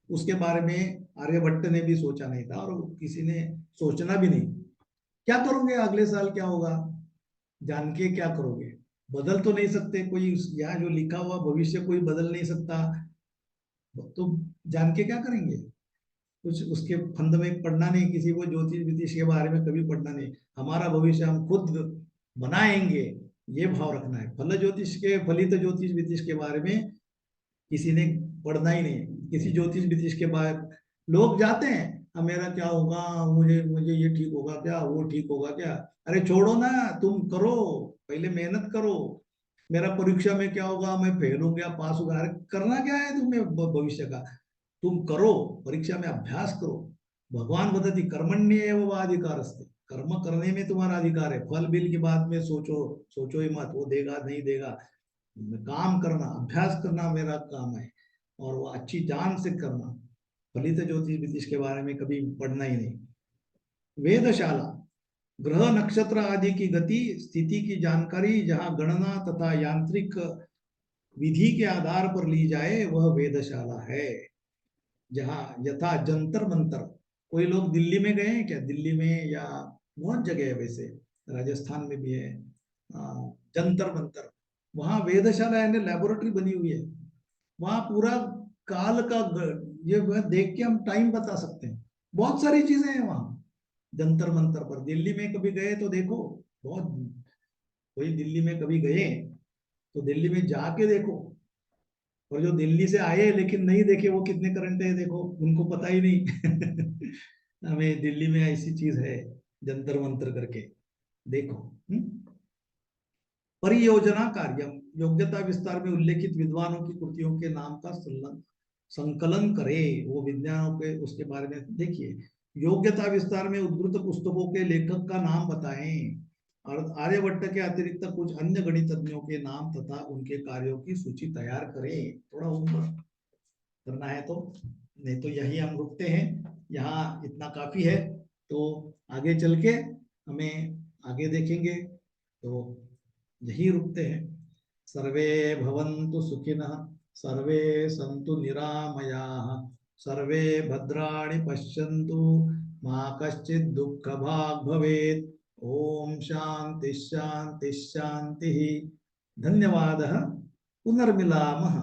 A: उसके बारे में आर्यभट्ट ने भी सोचा नहीं था और किसी ने सोचना भी नहीं। क्या करोगे अगले साल क्या होगा जान के, क्या करोगे, बदल तो नहीं सकते कोई, यहाँ जो लिखा हुआ भविष्य कोई बदल नहीं सकता, तो जान के क्या करेंगे, कुछ उसके फंद में पढ़ना नहीं, किसी को ज्योतिष वितिष के बारे में कभी पढ़ना नहीं, हमारा भविष्य हम खुद बनाएंगे, ये भाव रखना है। फल ज्योतिष के, फलित ज्योतिष वितिष के बारे में किसी ने पढ़ना ही नहीं, किसी ज्योतिष वितिष के बाद लोग जाते हैं, अब मेरा क्या होगा, मुझे मुझे ये ठीक होगा क्या, वो ठीक होगा क्या, अरे छोड़ो ना, तुम करो, पहले मेहनत करो, मेरा परीक्षा में क्या होगा, मैं फेल हो गया पास हो गया, अरे करना क्या है तुम्हें भविष्य का, तुम करो, परीक्षा में अभ्यास करो। भगवान वदति कर्मण्येव अधिकारस्ते, कर्म करने में तुम्हारा अधिकार है, फल बिल की बात में सोचो, सोचो ही मत वो देगा नहीं देगा, काम करना, अभ्यास करना मेरा काम है, और वो अच्छी जान से करना। फलित ज्योतिष वितिष के बारे में कभी पढ़ना ही नहीं। वेदशाला, ग्रह नक्षत्र आदि की गति स्थिति की जानकारी जहां गणना तथा यांत्रिक विधि के आधार पर ली जाए वह वेदशाला है। जहाँ यथा जंतर मंतर, कोई लोग दिल्ली में गए हैं क्या, दिल्ली में या बहुत जगह है वैसे, राजस्थान में भी है जंतर मंतर, वहाँ वेदशाला यानी लेबोरेटरी बनी हुई है, वहाँ पूरा काल का ये देख के हम टाइम बता सकते हैं, बहुत सारी चीजें हैं वहाँ जंतर मंतर पर। दिल्ली में कभी गए तो देखो, बहुत, कोई दिल्ली में कभी गए तो दिल्ली में जाके देखो, और जो दिल्ली से आए लेकिन नहीं देखे वो कितने करंट है देखो, उनको पता ही नहीं। हमें दिल्ली में ऐसी चीज है जंतर मंतर करके, देखो। परियोजना कार्य, योग्यता विस्तार में उल्लेखित विद्वानों की कृतियों के नाम का संकलन करे, वो विज्ञानों के उसके बारे में देखिए। योग्यता विस्तार में उद्धृत पुस्तकों के लेखक का नाम बताएं, और आर्यभट्ट के अतिरिक्त कुछ अन्य गणितज्ञों के नाम तथा उनके कार्यों की सूची तैयार करें। थोड़ा होमवर्क करना है तो, नहीं तो यही हम रुकते हैं, यहाँ इतना काफी है, तो आगे चल के हमें आगे देखेंगे, तो यही रुकते हैं। सर्वे भवन्तु सुखिनः, सर्वे सन्तु निरामयाः, सर्वे भद्राणि पश्यन्तु, मा कश्चित् दुःखभाग् भवेत्। ओम शांति शांति शांति। धन्यवादः, पुनर्मिलामः।